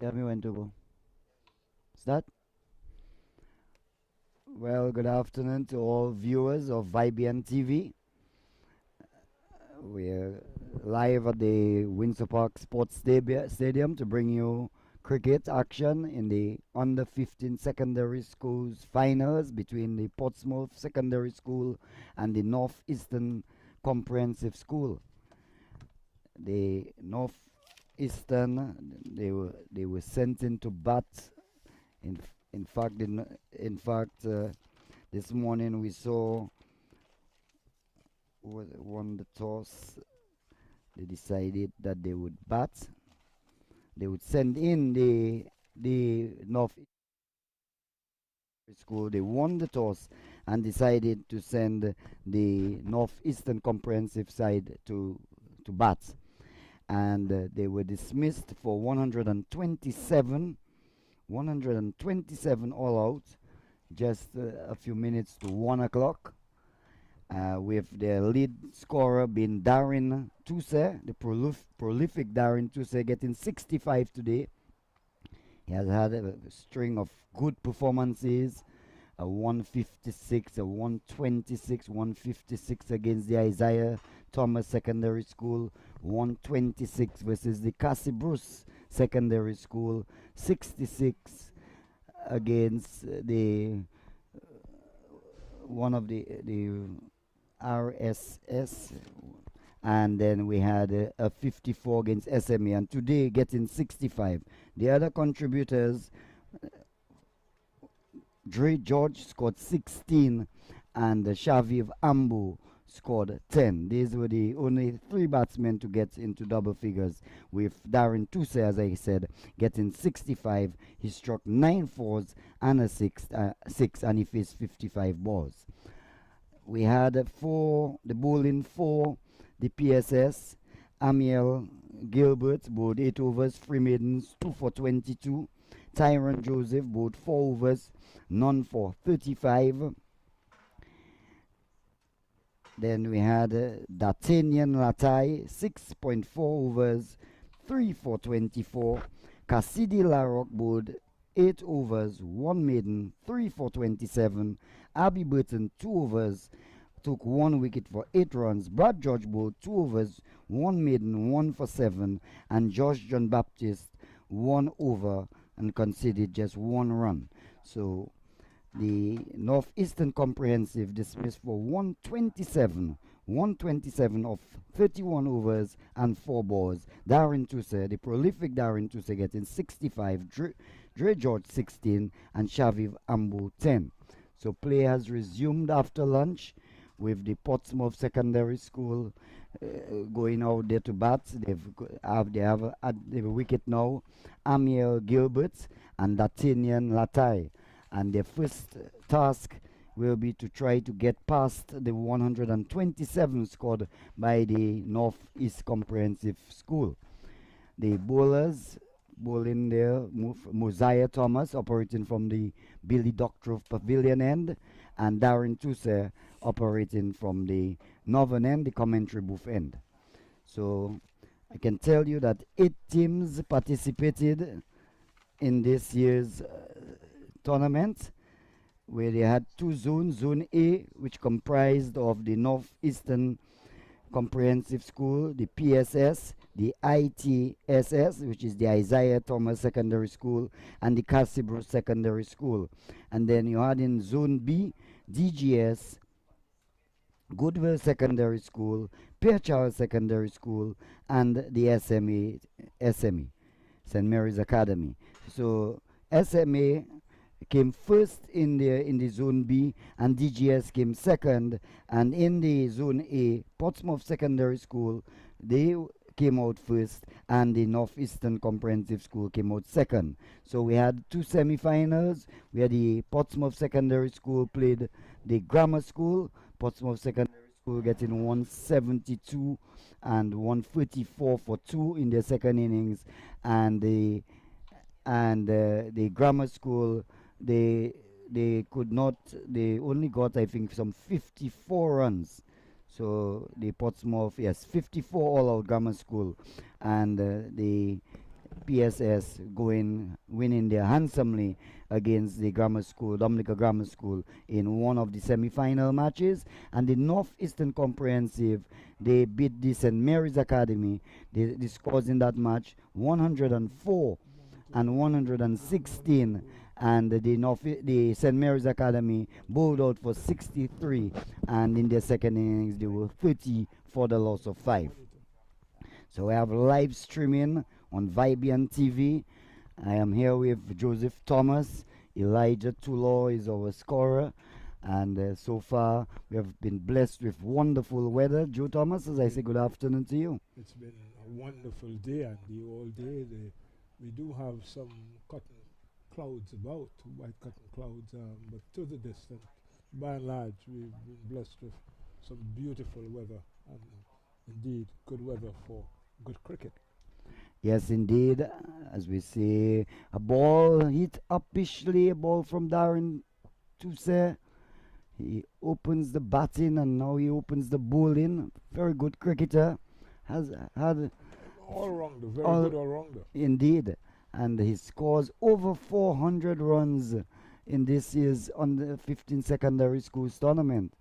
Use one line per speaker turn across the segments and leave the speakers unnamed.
Tell me when to go. Start? Well, good afternoon to all viewers of VIBN TV. We're live at the Windsor Park Sports Stadium to bring you cricket action in the under 15 secondary schools finals between the Portsmouth Secondary School and the Northeastern Comprehensive School. The Northeastern, they were sent in to bat. In fact, this morning we saw who won the toss. They decided that they would bat. They would send in the North School. They won the toss and decided to send the Northeastern Comprehensive side to bat. And they were dismissed for 127 all out, just a few minutes to 1 o'clock, with their lead scorer being Darren Tuse, the prolific Darren Tuse, getting 65 today. He has had a string of good performances, a 156, a 126, 156 against the Isaiah Thomas Secondary School, 126 versus the Cassie Bruce Secondary School, 66 against the one of the RSS, and then we had a 54 against SME, and today getting 65. The other contributors, Dre George scored 16 and Shaviv Ambu scored 10. These were the only three batsmen to get into double figures, with Darren Tuse, as I said, getting 65. He struck 9 fours and a 6 and he faced 55 balls. We had the bowling for the PSS. Amiel Gilbert bowled 8 overs, 3 maidens, 2 for 22. Tyron Joseph bowled 4 overs, none for 35. Then we had D'Artagnan Latai, 6.4 overs, 3 for 24. Cassidy Larrock bowled 8 overs, 1 maiden, 3 for 27. Abby Burton, 2 overs, took 1 wicket for 8 runs. Brad George bowled 2 overs, 1 maiden, 1 for 7. And Josh John Baptist, 1 over and conceded just 1 run. So the Northeastern Comprehensive dismissed for 127 of 31 overs and 4 balls. Darren Tuse, the prolific Darren Tuse, getting 65, Dre George 16, and Shaviv Ambu 10. So play has resumed after lunch, with the Portsmouth Secondary School going out there to bat. They have a wicket now, Amiel Gilbert and D'Artagnan Latai. And their first task will be to try to get past the 127 scored by the Northeast Comprehensive School. The bowlers bowling there, Mosiah Thomas operating from the Billy Doctorow Pavilion end, and Darren Tuse operating from the northern end, the commentary booth end. So I can tell you that 8 teams participated in this year's tournament, where they had 2 zones. Zone A, which comprised of the Northeastern Comprehensive School, the PSS, the ITSS, which is the Isaiah Thomas Secondary School, and the Cassie Bruce Secondary School. And then you had in Zone B, DGS, Goodwill Secondary School, Pierre Charles Secondary School, and the SME, St. Mary's Academy. So SMA came first in the Zone B, and DGS came second. And in the Zone A, Portsmouth Secondary School, they came out first, and the Northeastern Comprehensive School came out second. So we had 2 semi-finals. We had the Portsmouth Secondary School played the Grammar School. Portsmouth Secondary School getting 172 and 134 for 2 in their second innings, and the Grammar School, they only got, I think, some 54 runs. So the Portsmouth, yes, 54 all out Grammar School, and the PSS winning there handsomely against the grammar school, Dominica Grammar School, in one of the semi-final matches. And the Northeastern Comprehensive, they beat the St. Mary's Academy. The scores in that match 104 and 116. And the St. Mary's Academy bowled out for 63, and in their second innings they were 30 for the loss of 5. So we have live streaming on Vibian TV. I am here with Joseph Thomas. Elijah Tulo is our scorer. And so far, we have been blessed with wonderful weather. Joe Thomas, as I say, good afternoon to you.
It's been a wonderful day, and all day. We do have some cotton clouds about, white cotton clouds, but to the distance, by and large, we've been blessed with some beautiful weather, and indeed, good weather for good cricket.
Yes, indeed. As we see, a ball hit upishly, a ball from Darren Tuse. He opens the batting and now he opens the bowling. Very good cricketer. Has had
all-rounder, very good all-rounder.
Indeed. And he scores over 400 runs in this year's under 15 secondary schools tournament.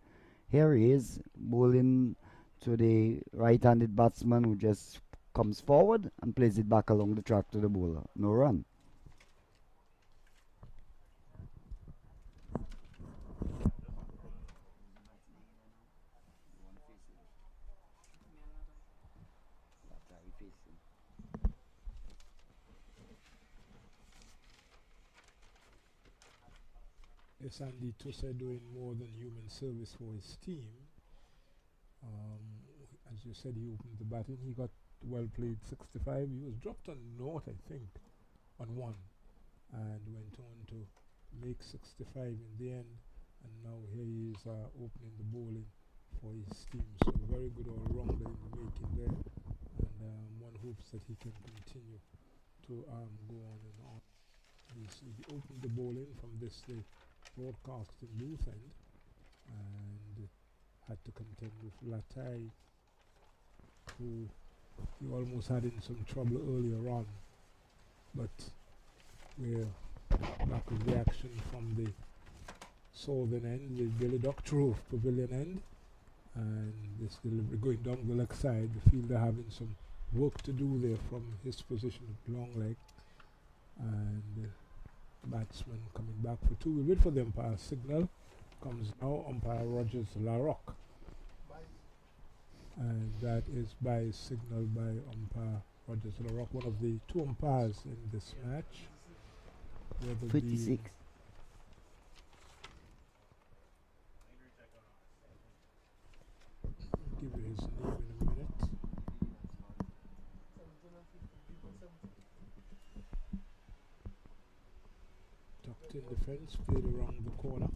Here he is bowling to the right-handed batsman who just comes forward and plays it back along the track to the bowler. No run.
Yes, Andy Tusse doing more than human service for his team. As you said, he opened the batting. He got well played 65. He was dropped on naught, I think, on 1, and went on to make 65 in the end. And now here he is opening the bowling for his team. So very good all-rounder in the making there. And one hopes that he can continue to go on and on. He opened the bowling from this broadcasting booth end and had to contend with Latai, who he almost had in some trouble earlier on, but we're back with the action from the southern end, the Billy Doctrove Pavilion end, and this delivery going down the leg side. The fielder having some work to do there from his position of long leg, and batsman coming back for 2. We wait for the umpire signal. Comes now umpire Rogers Larocque, and that is by signal by umpire Rogers Larocque, one of the 2 umpires in this match.
56.
Give you his name in a minute. Tucked in defense, played around the corner,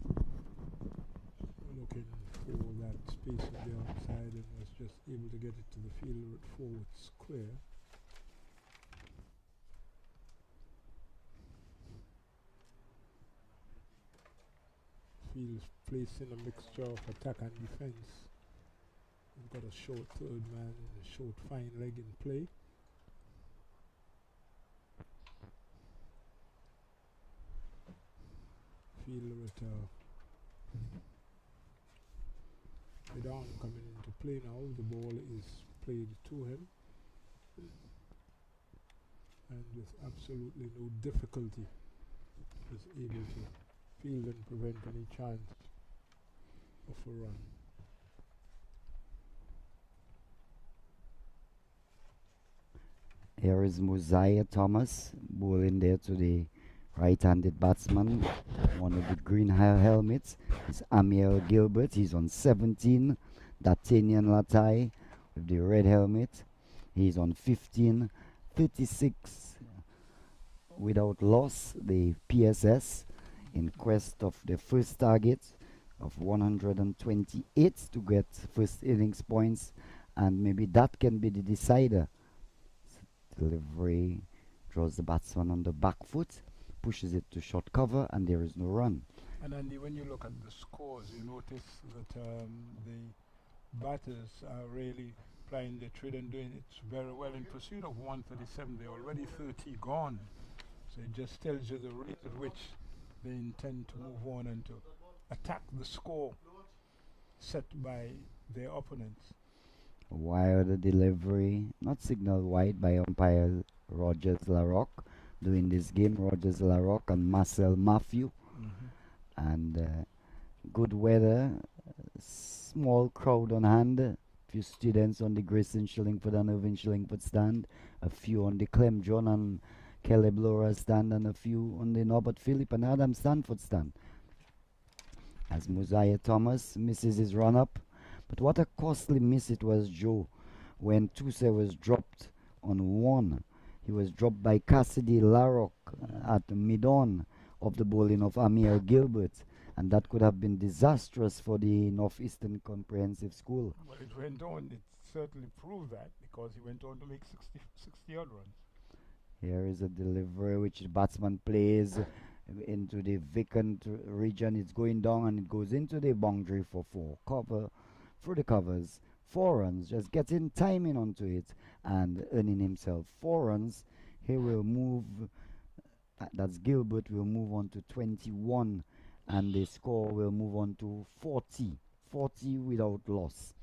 looking for that space on the outside, and was just able to get it to the fielder at forward square. Field placed in a mixture of attack and defense. We've got a short third man and a short fine leg in play. Fielder at mid-arm coming into play now. The ball is played to him, and with absolutely no difficulty is able to field and prevent any chance of a run.
Here is Mosiah Thomas bowling there to the right-handed batsman. One of the green helmets is Amiel Gilbert. He's on 17. D'Artagnan Latai with the red helmet. He's on 15. 36 without loss. The PSS in quest of the first target of 128 to get first innings points, and maybe that can be the decider. Delivery draws the batsman on the back foot, pushes it to short cover, and there is no run.
And Andy, when you look at the scores, you notice that the batters are really plying their trade and doing it very well in pursuit of 137. They're already 30 gone. So it just tells you the rate at which they intend to move on and to attack the score set by their opponents.
Wire the delivery, not signal wide by umpire Rogers Larocque doing this game. Rogers Larocque and Marcel Matthew. And good weather, small crowd on hand, few students on the Grayson Shillingford and Irving Shillingford stand, a few on the Clem John and Caleb Laura stand, and a few on the Norbert Phillip and Adam Stanford stand. As Mosiah Thomas misses his run up, but what a costly miss it was, Joe, when Tuse was dropped on one. He was dropped by Cassidy Larocque at the mid-on of the bowling of Amir Gilbert, and that could have been disastrous for the Northeastern Comprehensive School.
Well, it went on. It certainly proved that because he went on to make 60 odd runs.
Here is a delivery which the batsman plays into the vacant region. It's going down and it goes into the boundary for 4. Cover through the covers. 4 runs, just getting timing onto it and earning himself 4 runs. He will move, that's Gilbert, will move on to 21, and the score will move on to 40 without loss.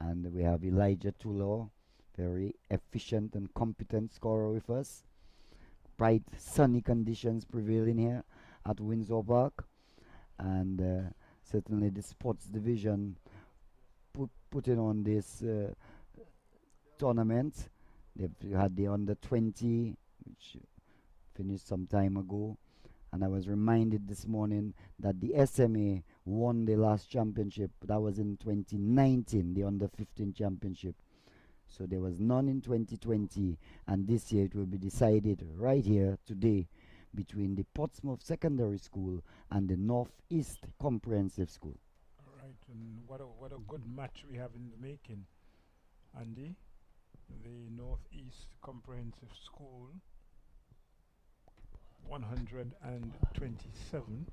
And we have Elijah Tulor, very efficient and competent scorer with us. Bright sunny conditions prevailing here at Windsor Park, and certainly the sports division putting on this tournament. They've had the under 20, which finished some time ago, and I was reminded this morning that the SMA won the last championship. That was in 2019, the under 15 championship. So there was none in 2020, and this year it will be decided right here today between the Portsmouth Secondary School and the Northeast Comprehensive School.
All right, and what a good match we have in the making, Andy. The Northeast Comprehensive School 127,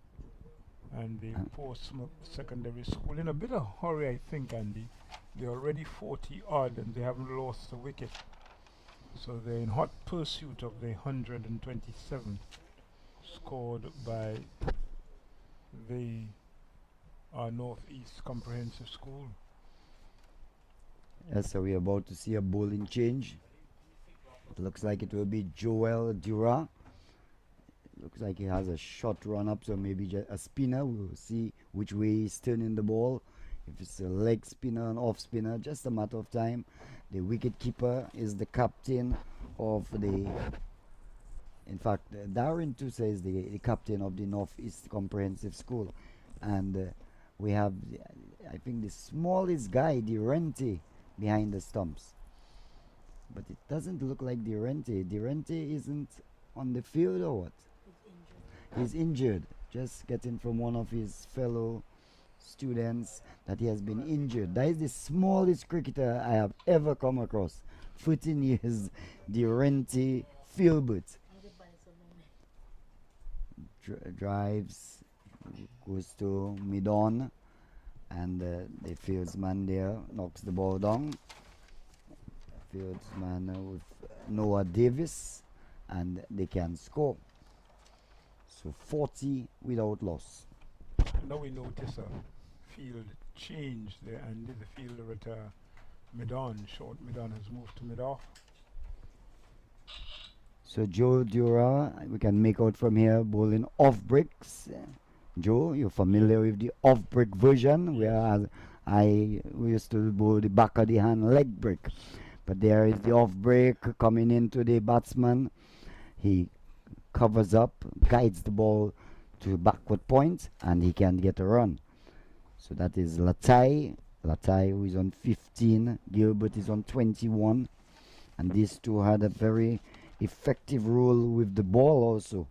and the Portsmouth Secondary School in a bit of hurry, I think, Andy. They're already 40 odd and they haven't lost a wicket. So they're in hot pursuit of the 127 scored by the Northeast Comprehensive School.
Yes, so we're about to see a bowling change. It looks like it will be Joel Dura. Looks like he has a short run up, so maybe just a spinner. We'll see which way he's turning the ball. If it's a leg spinner, an off spinner, just a matter of time. The wicket keeper is the captain of the. In fact, Darren Tusa is the captain of the Northeast Comprehensive School, and we have, I think, the smallest guy, Durante, behind the stumps. But it doesn't look like Durante. Durante isn't on the field or what? He's injured. Just getting from one of his fellow students that he has been injured. That is the smallest cricketer I have ever come across. 14 years, Durante Filbert. Drives, goes to mid-on, and the fieldsman there knocks the ball down. Fieldsman with Noah Davis, and they can score. So 40 without loss.
Now we notice a field change there, and the fielder at mid-on, short mid-on, has moved to mid-off.
So Joe Dura, we can make out from here, bowling off bricks. Joe, you're familiar with the off brick version, whereas we used to bowl the back of the hand leg brick. But there is the off break coming into the batsman. He covers up, guides the ball to backward point, and he can get a run. So that is Latai, who is on 15, Gilbert is on 21, and these two had a very effective role with the ball also.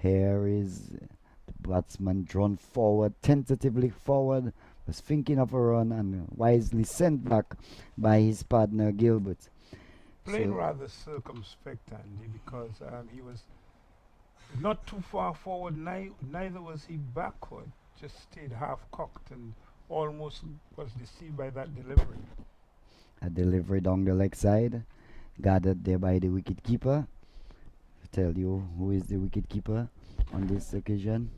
Here is the batsman drawn forward, tentatively forward, was thinking of a run and wisely sent back by his partner Gilbert.
Playing rather circumspect, Andy, because he was not too far forward, neither was he backward, just stayed half cocked and almost was deceived by that delivery.
A delivery down the leg side, gathered there by the wicket keeper. Tell you who is the wicket keeper on this occasion.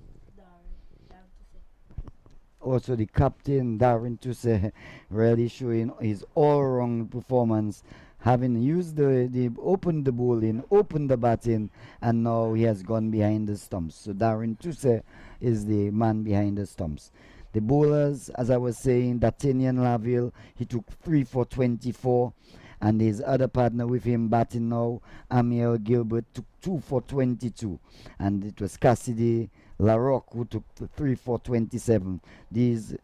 Also the captain Darren Tuse really showing his all-round performance, having used the opened the bowling, opened the batting, and now he has gone behind the stumps. So Darren Tuse is the man behind the stumps. The bowlers, as I was saying, D'Artagnan Laville, he took 3 for 24, and his other partner with him batting now, Amiel Gilbert, took 2 for 22, and it was Cassidy Larocque who took 3 for 27. These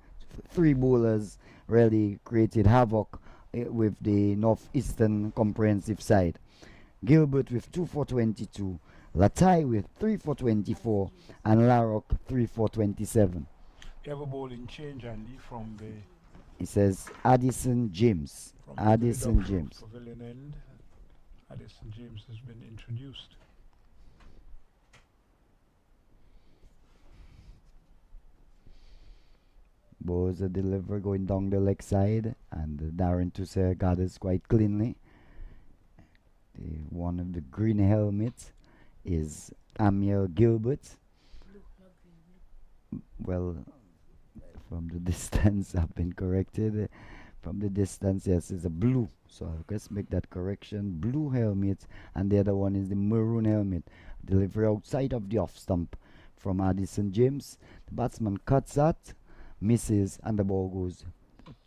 three bowlers really created havoc with the Northeastern Comprehensive side. Gilbert with 2 for 22, Latai with 3 for 24, and Larocque 3 for 27.
You have a bowling change, Andy, from the
It says Addison James. Addison James.
Pavilion end. Addison James has been introduced.
Bowls a deliver going down the leg side, and Darren Tusser gathers quite cleanly. One of the green helmets is Amiel Gilbert. Well, from the distance, I've been corrected. From the distance, yes, it's a blue. So I'll just make that correction. Blue helmet, and the other one is the maroon helmet. Delivery outside of the off stump from Addison James. The batsman cuts that, misses, and the ball goes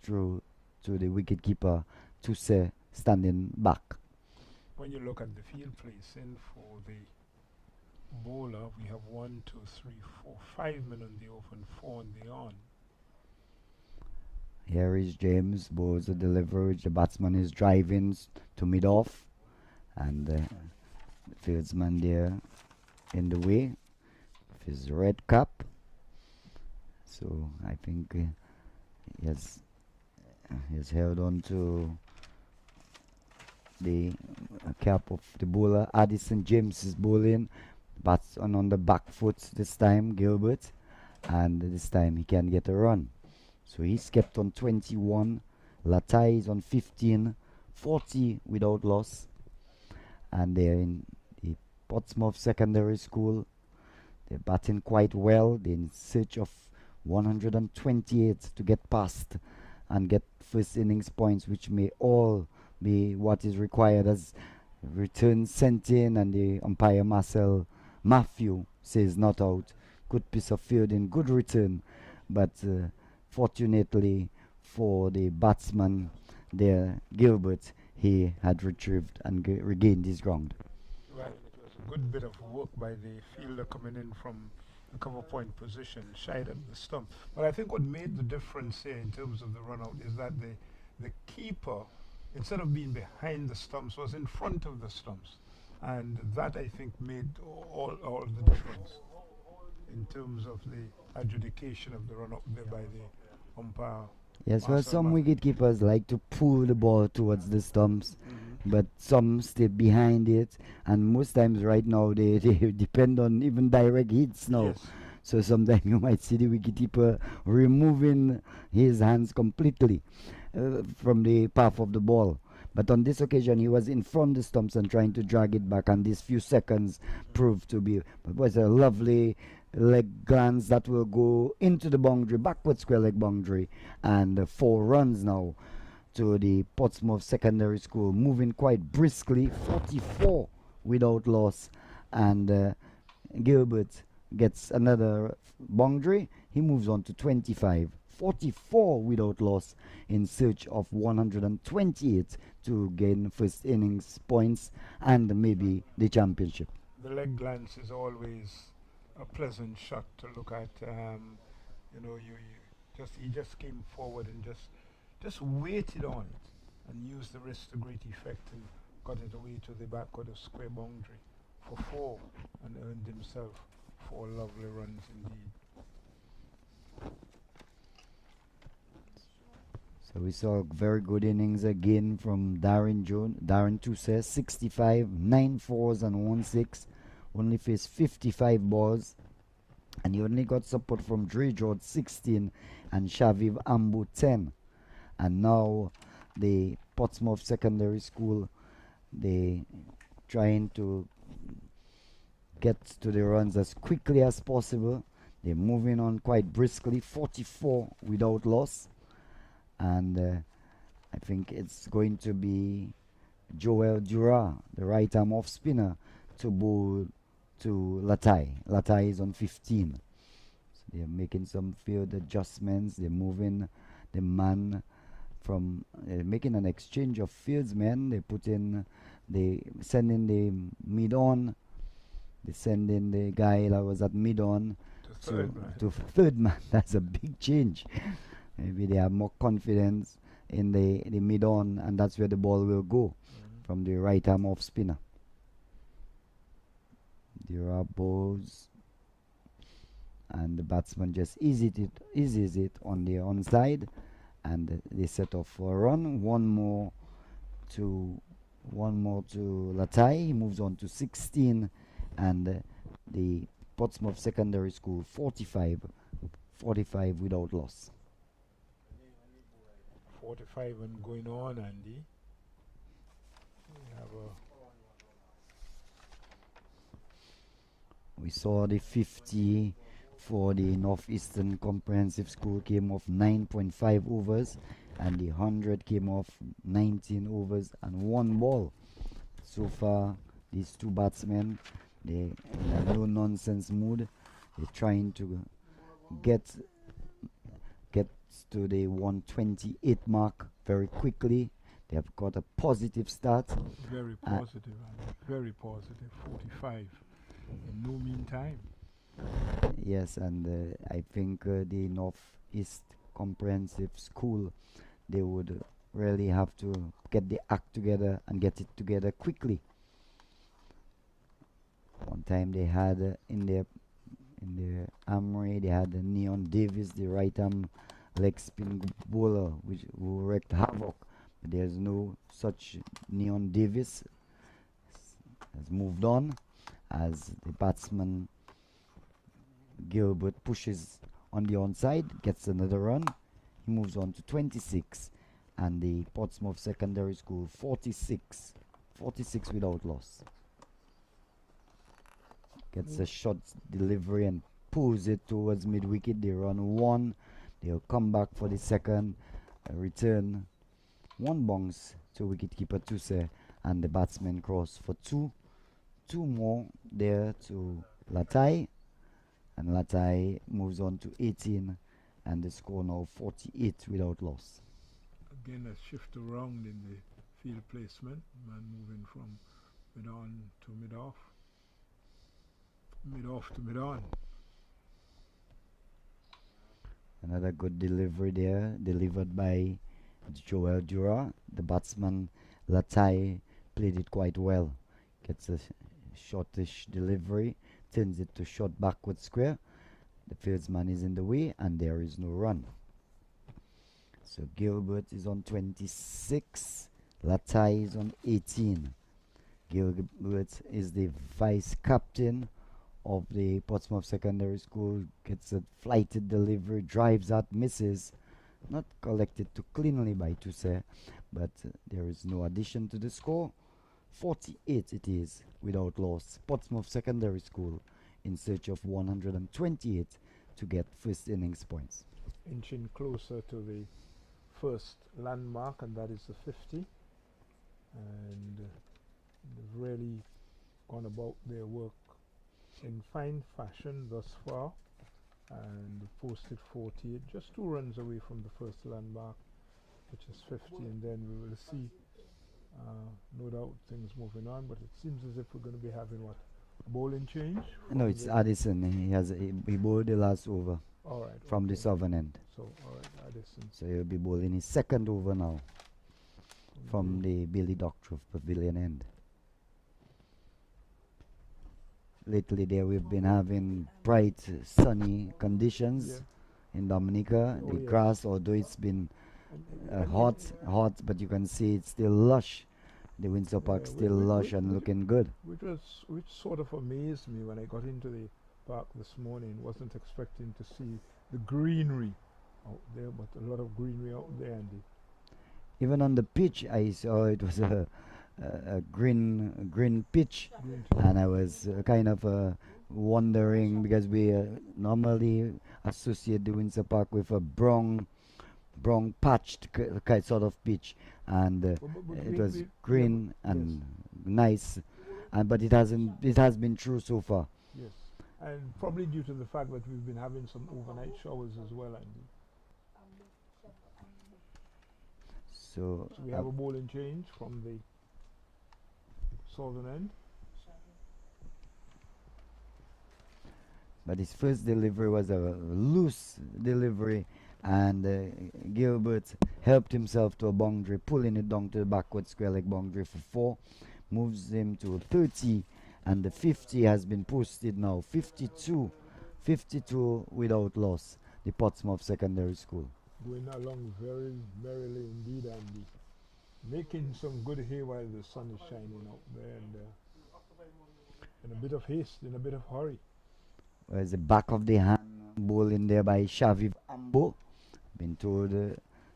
through to the wicketkeeper, Tuse, standing back.
When you look at the field placing for the bowler, we have 1, 2, 3, 4, 5 men on the off and 4 on the on.
Here is James, bowls a delivery which the batsman is driving to mid off, and the fieldsman there in the way with his red cap. So I think he has held on to the cap of the bowler. Addison James is bowling, bats on the back foot this time, Gilbert, and this time he can get a run. So he's kept on 21, Latai is on 15, 40 without loss, and they're in the Portsmouth Secondary School. They're batting quite well. They're in search of 128 to get past and get first innings points, which may all be what is required as return sent in, and the umpire Marcel Matthew says not out. Good piece of fielding, good return, but fortunately for the batsman there, Gilbert, he had retrieved and regained his ground.
Well, it was a good bit of work by the fielder coming in from the cover point position, shied at the stump. But I think what made the difference here in terms of the run out is that the keeper, instead of being behind the stumps, was in front of the stumps. And that, I think, made all the difference in terms of the adjudication of the run out there by the umpire.
Yes, well, some wicket keepers like to pull the ball towards the stumps, but some stay behind it, and most times right now they depend on even direct hits now.
Yes.
So sometimes you might see the wicketkeeper removing his hands completely from the path of the ball. But on this occasion, he was in front of the stumps and trying to drag it back, and these few seconds proved to be. It was a lovely leg glance that will go into the boundary, backward square leg boundary, and 4 runs now to the Portsmouth Secondary School, moving quite briskly, 44 without loss, and Gilbert gets another boundary. He moves on to 25, 44 without loss, in search of 128 to gain first innings points and maybe the championship.
The leg glance is always a pleasant shot to look at. He just came forward and just waited on it and used the wrist to great effect and got it away to the backward of square boundary for 4 and earned himself 4 lovely runs indeed.
So we saw a very good innings again from Darren Tusser, 65, 9 fours and 1 6. Only faced 55 balls, and he only got support from Dre George, 16, and Shaviv Ambu, 10. And now the Portsmouth Secondary School, they trying to get to the runs as quickly as possible. They're moving on quite briskly, 44 without loss. And I think it's going to be Joel Dura, the right arm off spinner, to bowl to Latai. Latai is on 15. So they're making some field adjustments. They're moving the man from making an exchange of fieldsmen. They send in the mid on. They send in the guy that was at mid on to third man. That's a big change. Maybe they have more confidence in the mid on, and that's where the ball will go from the right arm off spinner. There are balls, and the batsman just eases it on the onside, and they set off for a run. One more to Latai. He moves on to 16, and the Portsmouth Secondary School 45 without loss.
45 and going on, Andy.
We saw the 50 for the Northeastern Comprehensive School came off 9.5 overs, and the 100 came off 19 overs and 1 ball. So far, these two batsmen, they in a no nonsense mood. They're trying to get to the 128 mark very quickly. They have got a positive start.
Very positive, very positive. 45 in no mean time.
Yes, and I think the Northeast Comprehensive School, they would really have to get the act together and get it together quickly. One time they had in their armory, they had Neon Davis, the right arm leg spin bowler, who wreaked havoc. But there's no such Neon Davis. Has moved on as the batsman Gilbert pushes on the onside, gets another run. He moves on to 26, and the Portsmouth Secondary School 46 without loss. Gets a shot delivery and pulls it towards mid wicket. They run 1. They'll come back for the second, return 1 bounce to wicketkeeper Tuse, and the batsman cross for 2. 2 more there to Latai, and Latai moves on to 18, and the score now 48 without loss.
Again, a shift around in the field placement. Man moving from mid on to mid off, mid off to mid on.
Another good delivery there, delivered by Joel Dura. The batsman Latai played it quite well. Gets a shortish delivery, turns it to short backward square. The fieldsman is in the way, and there is no run. So Gilbert is on 26, Latai is on 18. Gilbert is the vice captain of the Portsmouth Secondary School. Gets a flighted delivery, drives out, misses. Not collected too cleanly by Tuse, but there is no addition to the score. 48 it is without loss. Portsmouth Secondary School in search of 128 to get first innings points.
Inching closer to the first landmark, and that is the 50. And they've really gone about their work in fine fashion thus far, and posted 48, just 2 runs away from the first landmark, which is 50, and then we will see, no doubt, things moving on. But it seems as if we're going to be having what, a bowling change?
No, it's Addison. He bowled the last over.
All right,
from the southern end.
So, all right, Addison.
So he'll be bowling his second over now from the Billy Doctorow Pavilion end. Lately there we've been having bright sunny conditions in Dominica. The grass, although it's been hot, but you can see it's still lush. The Windsor Park still lush and looking good.
Which sort of amazed me when I got into the park this morning. Wasn't expecting to see the greenery out there, but a lot of greenery out there, Andy.
even on the pitch, I saw it was a green pitch,
Green
and
team.
I was kind of wondering because we normally associate the Windsor Park with a brown patched sort of pitch, and
But
it was
yeah, but
green
yes,
and nice, and but it has been true so far.
yes. And probably due to the fact that we've been having some overnight showers as well, and
So
so we have a bowling change from the southern end.
but his first delivery was a loose delivery, and Gilbert helped himself to a boundary, pulling it down to the backward square leg boundary for four, moves him to 30, and the 50 has been posted now. 52, 52 without loss. The Portsmouth Secondary School.
Going along very merrily indeed, and making some good hay while the sun is shining out there, and in a bit of haste, in a bit of hurry.
Where's the back of the hand ball in there by Shaviv Ambo? Been told.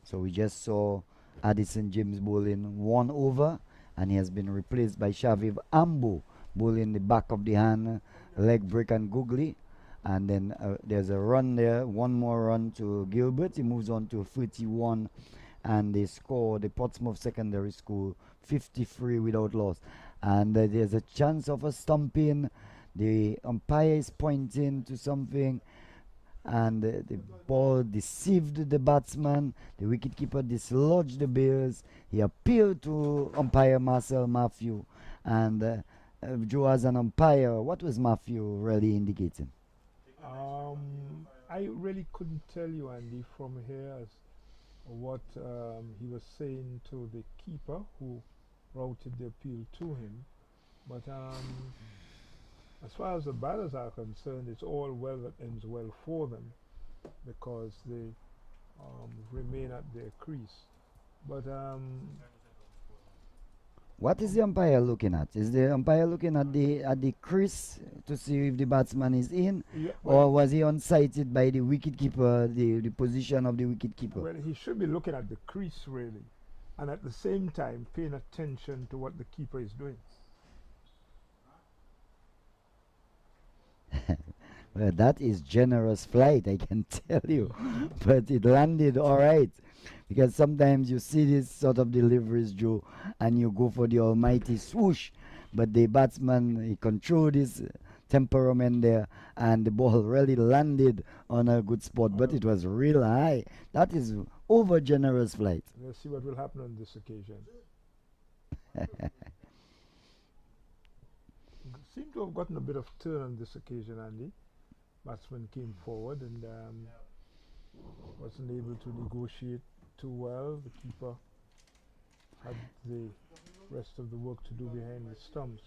So we just saw Addison James bowling one over, and he has been replaced by Shaviv Ambo bowling the back of the hand, leg break and googly. And then there's a run there, one more run to Gilbert. He moves on to 31, and they score the Portsmouth Secondary School 53 without loss. And there's a chance of a stumping. The umpire is pointing to something, and the ball deceived the batsman. The wicketkeeper dislodged the bails. He appealed to umpire Marcel Matthew, and Joe, as an umpire, what was Matthew really indicating?
I really couldn't tell you, Andy, from here as what he was saying to the keeper who routed the appeal to him. But as far as the batters are concerned, it's all well that ends well for them because they remain at their crease. But
What is the umpire looking at? Is the umpire looking at the crease to see if the batsman is in,
yeah,
or was he unsighted by the wicketkeeper, the position of the wicketkeeper?
well, he should be looking at the crease really, and at the same time paying attention to what the keeper is doing.
Well, that is generous flight, I can tell you. But it landed all right. Because sometimes you see this sort of deliveries, Joe, and you go for the almighty swoosh. But the batsman, he controlled his temperament there, and the ball really landed on a good spot. But it was real high. That is over generous flight.
Let's see what will happen on this occasion. Seemed to have gotten a bit of turn on this occasion, Andy. Batsman came forward and wasn't able to negotiate too well. The keeper had the rest of the work to do behind the stumps.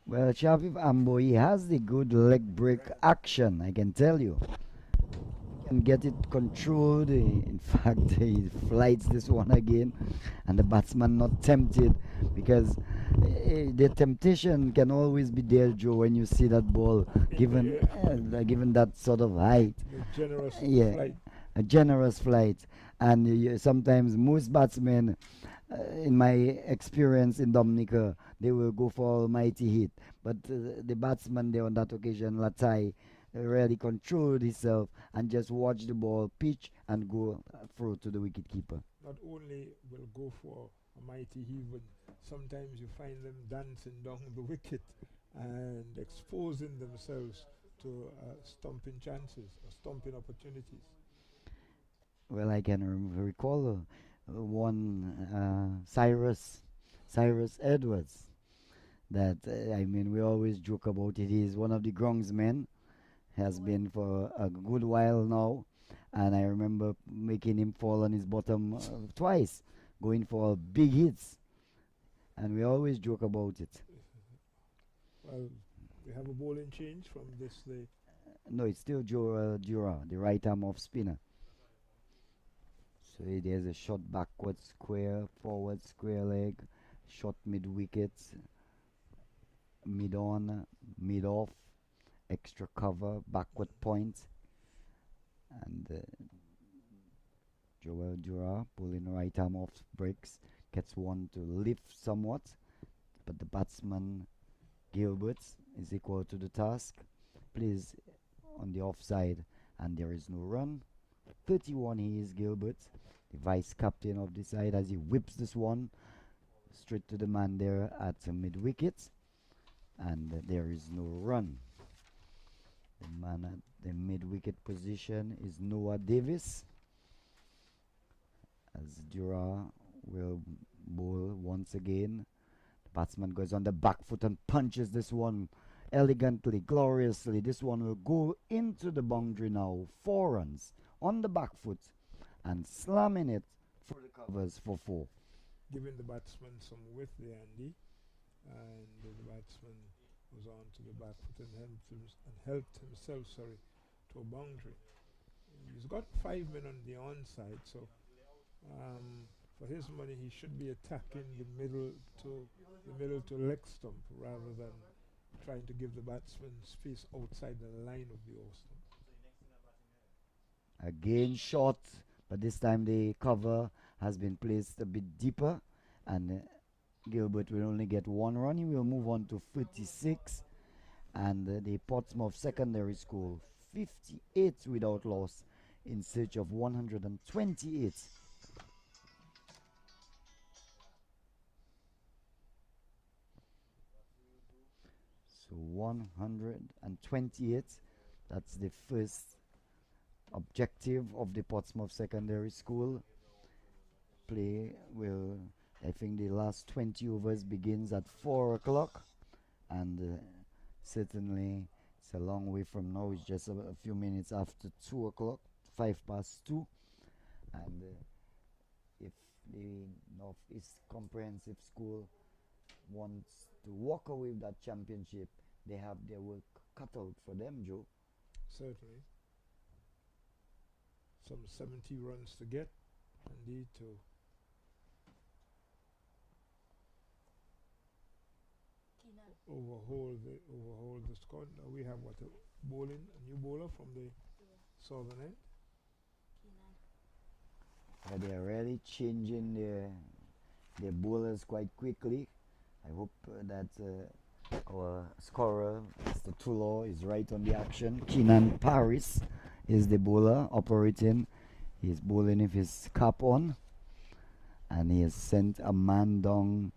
Well, Shavif Ambo, he has the good leg break action, I can tell you. He can get it controlled. In fact, he flights this one again, and the batsman not tempted because the temptation can always be there, Joe, when you see that ball given given that sort of height.
The generous
Yeah,
flight.
a generous flight, and sometimes most batsmen, in my experience in Dominica, they will go for almighty hit, but the batsman there on that occasion, Latai, really controlled himself and just watch the ball pitch and go through to the wicket keeper.
Not only will go for a mighty heave, but sometimes you find them dancing down the wicket and exposing themselves to stumping chances or stumping opportunities.
Well, I can recall one Cyrus Edwards. That I mean, we always joke about it. He's one of the groundsmen, has been for a good while now, and I remember making him fall on his bottom twice, going for big hits, and we always joke about it.
Well, we have a bowling change from this. The
No, it's still Jura, the right arm off spinner. So there's a shot backward square, forward square leg, shot mid wicket, mid on, mid off, extra cover, backward point, and Joel Dura pulling right arm off breaks, gets one to lift somewhat, but the batsman Gilbert is equal to the task, plays on the offside, and there is no run. 31 he is Gilbert, the vice captain of the side, as he whips this one straight to the man there at mid wicket, and there is no run. The man at the mid wicket position is Noah Davis, as Dura will bowl once again. The batsman goes on the back foot and punches this one elegantly, gloriously. This one will go into the boundary now. 4 runs on the back foot and slamming it for the covers for 4.
Giving the batsman some width there, Andy, and the batsman was on to the back foot and helped himself, to a boundary. He's got 5 men on the onside, so for his money he should be attacking the middle to leg stump rather than trying to give the batsman space outside the line of the off stump.
Again short, but this time the cover has been placed a bit deeper, and Gilbert will only get 1 run. He will move on to 36, and the Portsmouth Secondary School 58 without loss in search of 128. So 128, that's the first objective of the Portsmouth Secondary School. Play will, I think the last 20 overs begins at 4 o'clock, and certainly it's a long way from now. It's just a few minutes after 2 o'clock, 2:05, and if the Northeast Comprehensive School wants to walk away with that championship, they have their work cut out for them, Joe.
Certainly. Some 70 runs to get, indeed, to overhaul the squad. Now we have a new bowler from the southern end.
They are really changing their bowlers quite quickly. I hope that our scorer, Mr. Tulo, is right on the action. Keenan Paris is the bowler operating. He is bowling with his cap on, and he has sent a man down,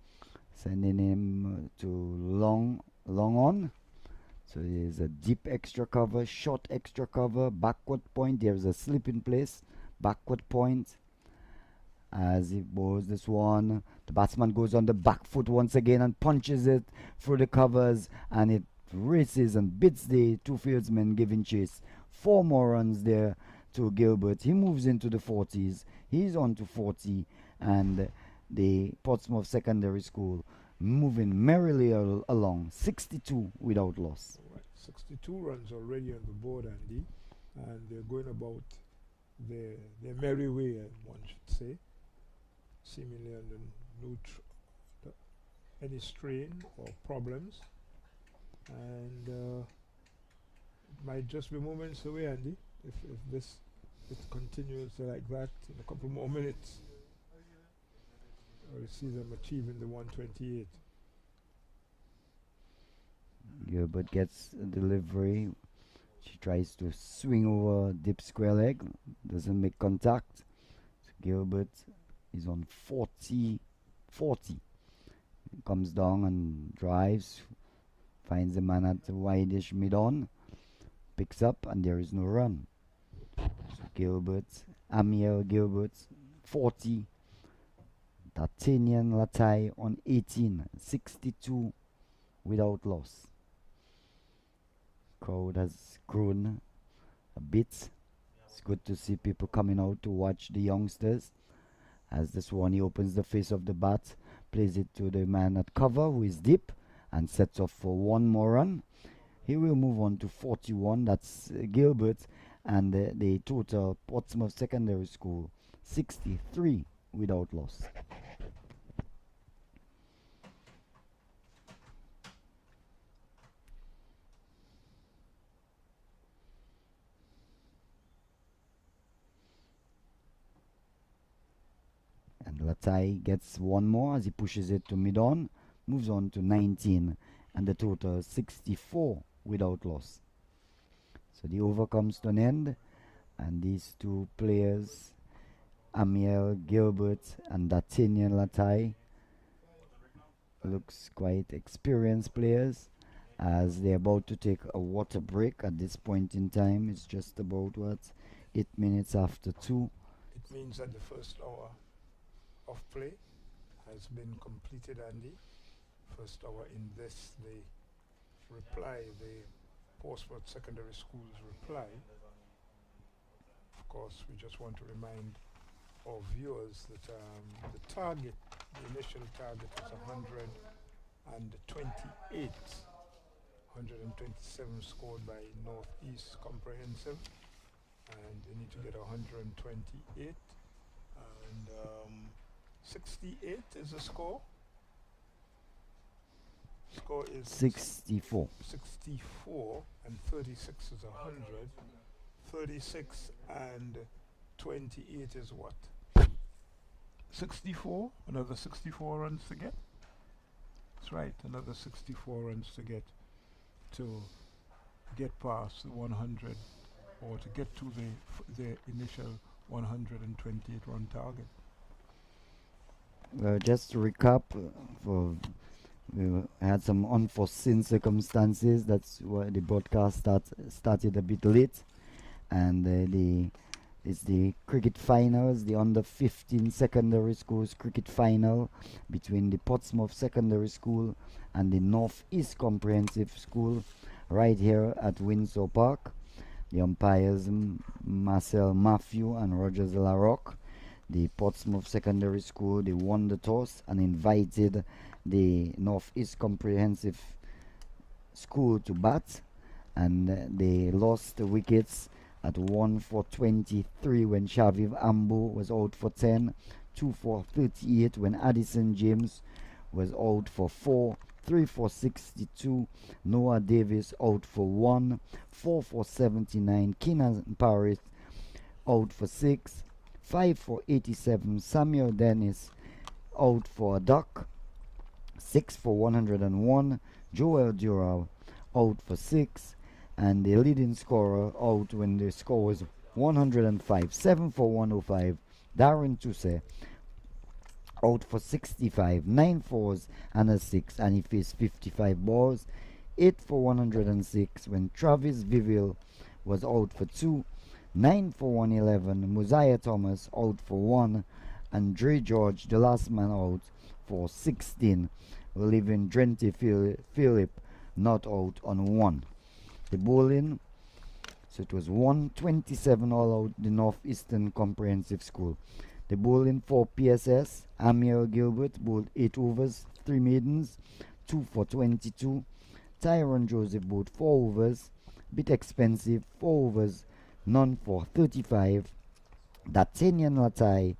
sending him to long on. So there's a deep extra cover, short extra cover, backward point. There's a slip in place, backward point. As he bowls this one, the batsman goes on the back foot once again and punches it through the covers, and it races and beats the 2 fieldsmen giving chase. 4 more runs there to Gilbert. He moves into the 40s. He's on to 40, and the Portsmouth Secondary School moving merrily along, 62 without loss.
Right. 62 runs already on the board, Andy, and they're going about their merry way, one should say, seemingly under any strain or problems, and it might just be moments away, Andy, if it continues like that in a couple more minutes. We'll see them achieving the 128.
Gilbert gets a delivery. She tries to swing over deep square leg, doesn't make contact. So Gilbert is on 40. Comes down and drives, finds the man at the wideish mid-on, picks up, and there is no run. So Amir Gilbert, 40. D'Artagnan Latai on 18, 62 without loss. Crowd has grown a bit. It's good to see people coming out to watch the youngsters. As this one, he opens the face of the bat, plays it to the man at cover who is deep, and sets off for 1 more run. He will move on to 41. That's Gilbert, and the total Portsmouth Secondary School 63 without loss. Latai gets one more as he pushes it to mid-on, moves on to 19, and the total 64 without loss. So the over comes to an end, and these two players, Amiel Gilbert and D'Artagnan Latai, looks quite experienced players as they're about to take a water break at this point in time. It's just about 8 minutes after 2.
It means that the first hour of play has been completed, Andy. First hour in this, the Portsmouth Secondary School's reply. Of course, we just want to remind our viewers that the initial target is 128. 127 scored by Northeast Comprehensive, and they need to get 128, and 68 is the score. Score is
64.
64, and 36 is 100. 36 and 28 is what? 64. Another 64 runs to get. That's right. Another 64 runs to get past the 100, or to get to the initial 128 run target.
Just to recap, we had some unforeseen circumstances. That's why the broadcast started a bit late, and it's the cricket finals, the under 15 secondary schools cricket final between the Portsmouth Secondary School and the Northeast Comprehensive School right here at Windsor Park. The umpires Marcel Matthew and Rogers Larocque. The Portsmouth Secondary School, they won the toss and invited the Northeast Comprehensive School to bat, and they lost the wickets at 1 for 23 when Shaviv Ambo was out for 10, 2 for 38 when Addison James was out for 4, 3 for 62 Noah Davis out for 1, 4 for 79 Keenan Paris out for 6, 5 for 87 Samuel Dennis out for a duck, 6 for 101 Joel Dural out for 6, and the leading scorer out when the score was 105, 7 for 105 Darren Tousse out for 65, 9 fours and a 6, and he faced 55 balls, 8 for 106 when Travis Viviel was out for 2, 9 for 111 Mosiah Thomas out for 1, and Dre George, the last man out, for 16, leaving Drente Philip not out on 1. The bowling, so it was 127 all out the Northeastern Comprehensive School. The bowling for PSS, Amiel Gilbert bowled 8 overs, 3 maidens, 2 for 22. Tyrone Joseph bowled 4 overs, bit expensive, 4 overs, none for 35. D'Artagnan Latai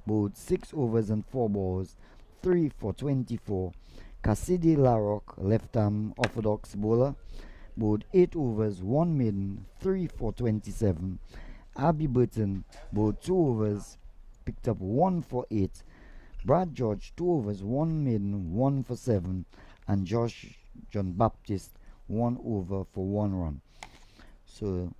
bowled 6 overs and 4 balls, 3 for 24. Cassidy Larocque, left-arm orthodox bowler, bowled 8 overs, 1 maiden, 3 for 27. Abby Burton bowled 2 overs, picked up 1 for 8. Brad George 2 overs, 1 maiden, 1 for 7. And Josh John Baptist 1 over for 1 run. So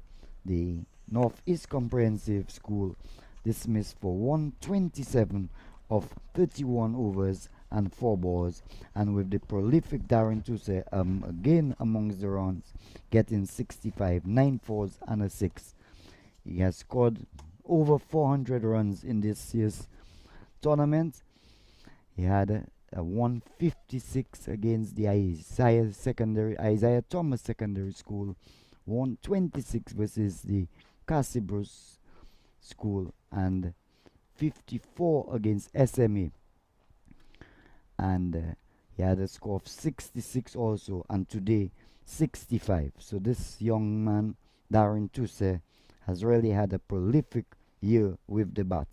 the Northeast Comprehensive School dismissed for 127 of 31 overs and 4 balls, and with the prolific Darren Tousse again amongst the runs, getting 65, 9 fours and a 6. He has scored over 400 runs in this year's tournament. He had a 156 against the Isaiah Thomas Secondary School, 126 versus the Cassibus School, and 54 against SMA. And he had a score of 66 also, and today 65. So this young man, Darren Tousse, has really had a prolific year with the bat.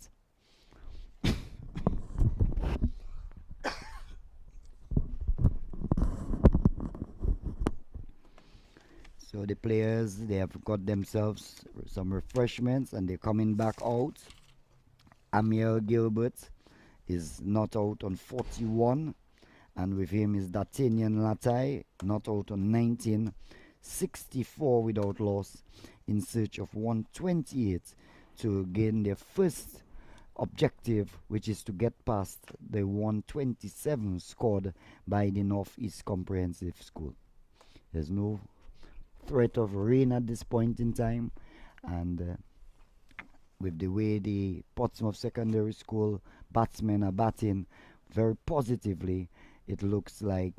So the players, they have got themselves some refreshments and they're coming back out. Amiel Gilbert is not out on 41, and with him is D'Artagnan Latai, not out on 19, 64 without loss, in search of 128 to gain their first objective, which is to get past the 127 scored by the Northeast Comprehensive School. There's no threat of rain at this point in time, and with the way the Portsmouth Secondary School batsmen are batting very positively, it looks like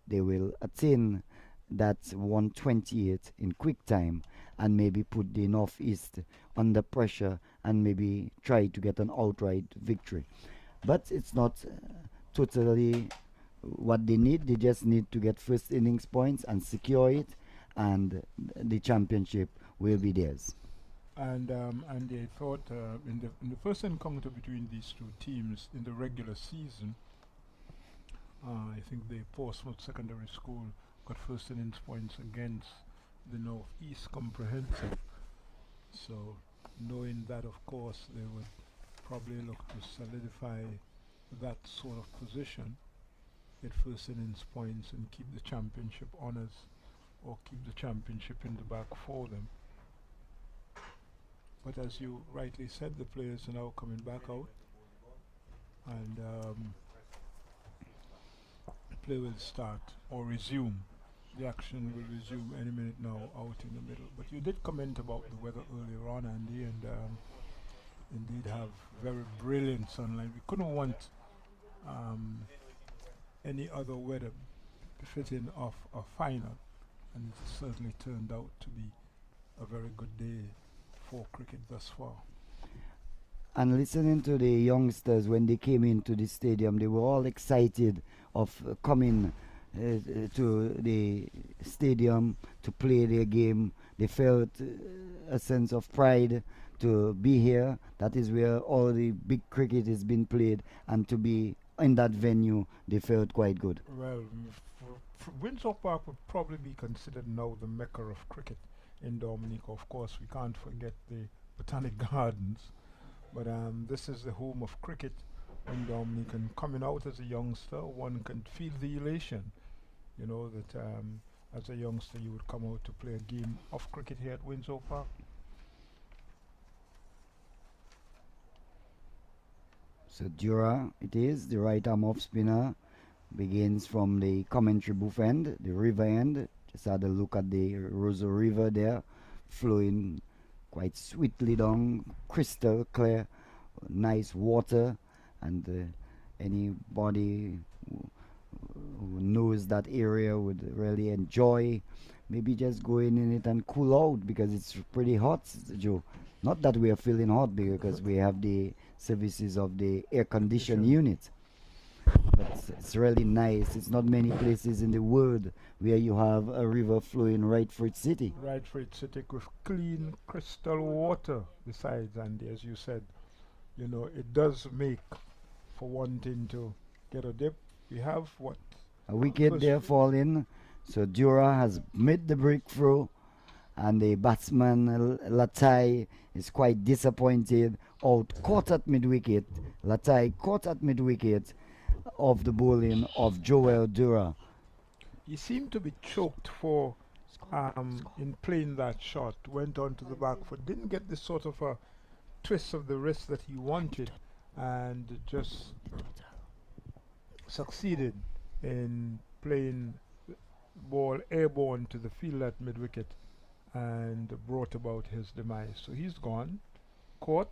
they will attain that 128 in quick time and maybe put the Northeast under pressure and maybe try to get an outright victory. But it's not totally what they need. They just need to get first innings points and secure it, and the championship will be theirs.
And they thought in the first encounter between these two teams in the regular season, I think the Portsmouth Secondary School got first innings points against the Northeast Comprehensive. So, knowing that, of course, they would probably look to solidify that sort of position, get first innings points, and keep the championship honors, or keep the championship in the back for them. But as you rightly said, the players are now coming back out, and the play will start or resume. The action will resume any minute now out in the middle. But you did comment about the weather earlier on, Andy, and indeed have very brilliant sunlight. We couldn't want any other weather befitting of a final, and it certainly turned out to be a very good day for cricket thus far.
And listening to the youngsters when they came into the stadium, they were all excited of coming to the stadium to play their game. They felt a sense of pride to be here. That is where all the big cricket is being played, and to be in that venue, they felt quite good.
Well, Windsor Park would probably be considered now the mecca of cricket in Dominica. Of course, we can't forget the Botanic Gardens, but this is the home of cricket in Dominica. And coming out as a youngster, one can feel the elation, you know, that as a youngster you would come out to play a game of cricket here at Windsor Park.
So Dura, it is, the right arm off spinner, begins from the commentary booth end, the river end. Just had a look at the Rosa River there, flowing quite sweetly down, crystal clear, nice water, and anybody who knows that area would really enjoy maybe just going in it and cool out, because it's pretty hot, Joe. Not that we are feeling hot because we have the services of the air conditioned unit, but it's really nice. It's not many places in the world where you have a river flowing right through its city.
Right for its city with clean crystal water besides, and as you said, you know, it does make for wanting to get a dip. We have what?
A wicket there falling. So Dura has made the breakthrough, and the batsman Latai is quite disappointed. Out caught at mid wicket. Latai caught at mid wicket of the bowling of Joel Dura.
He seemed to be choked for in playing that shot. Went on to the back foot, didn't get the sort of a twist of the wrist that he wanted, and just succeeded in playing ball airborne to the field at mid wicket, and brought about his demise. So he's gone, caught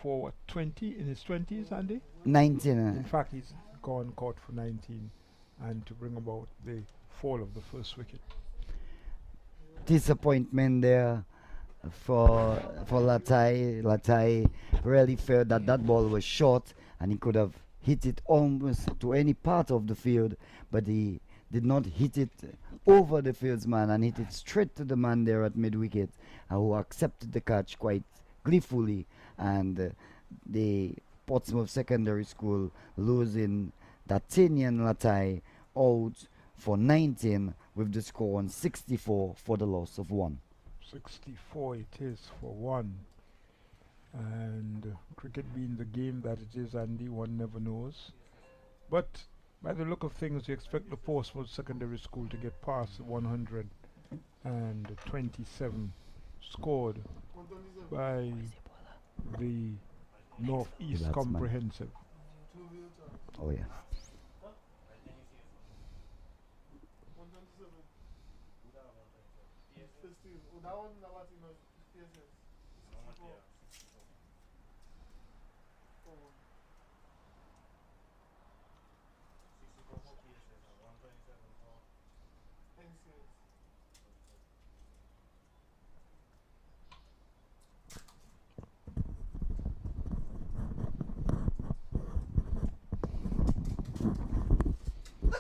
for what, 20 in his 20s, Andy?
19.
In fact, he's gone caught for 19, and to bring about the fall of the first wicket.
Disappointment there for Latai. Latai really felt that that ball was short, and he could have hit it almost to any part of the field, but he did not hit it over the fieldsman and hit it straight to the man there at mid wicket, who accepted the catch quite gleefully, and the Portsmouth Secondary School losing D'Artagnan Latai out for 19 with the score on 64 for the loss of 1.
64 it is for 1. And cricket being the game that it is, Andy, one never knows. But by the look of things, you expect the Portsmouth Secondary School to get past 127 scored by the
The
Northeast
batsman.
Comprehensive.
Oh yeah.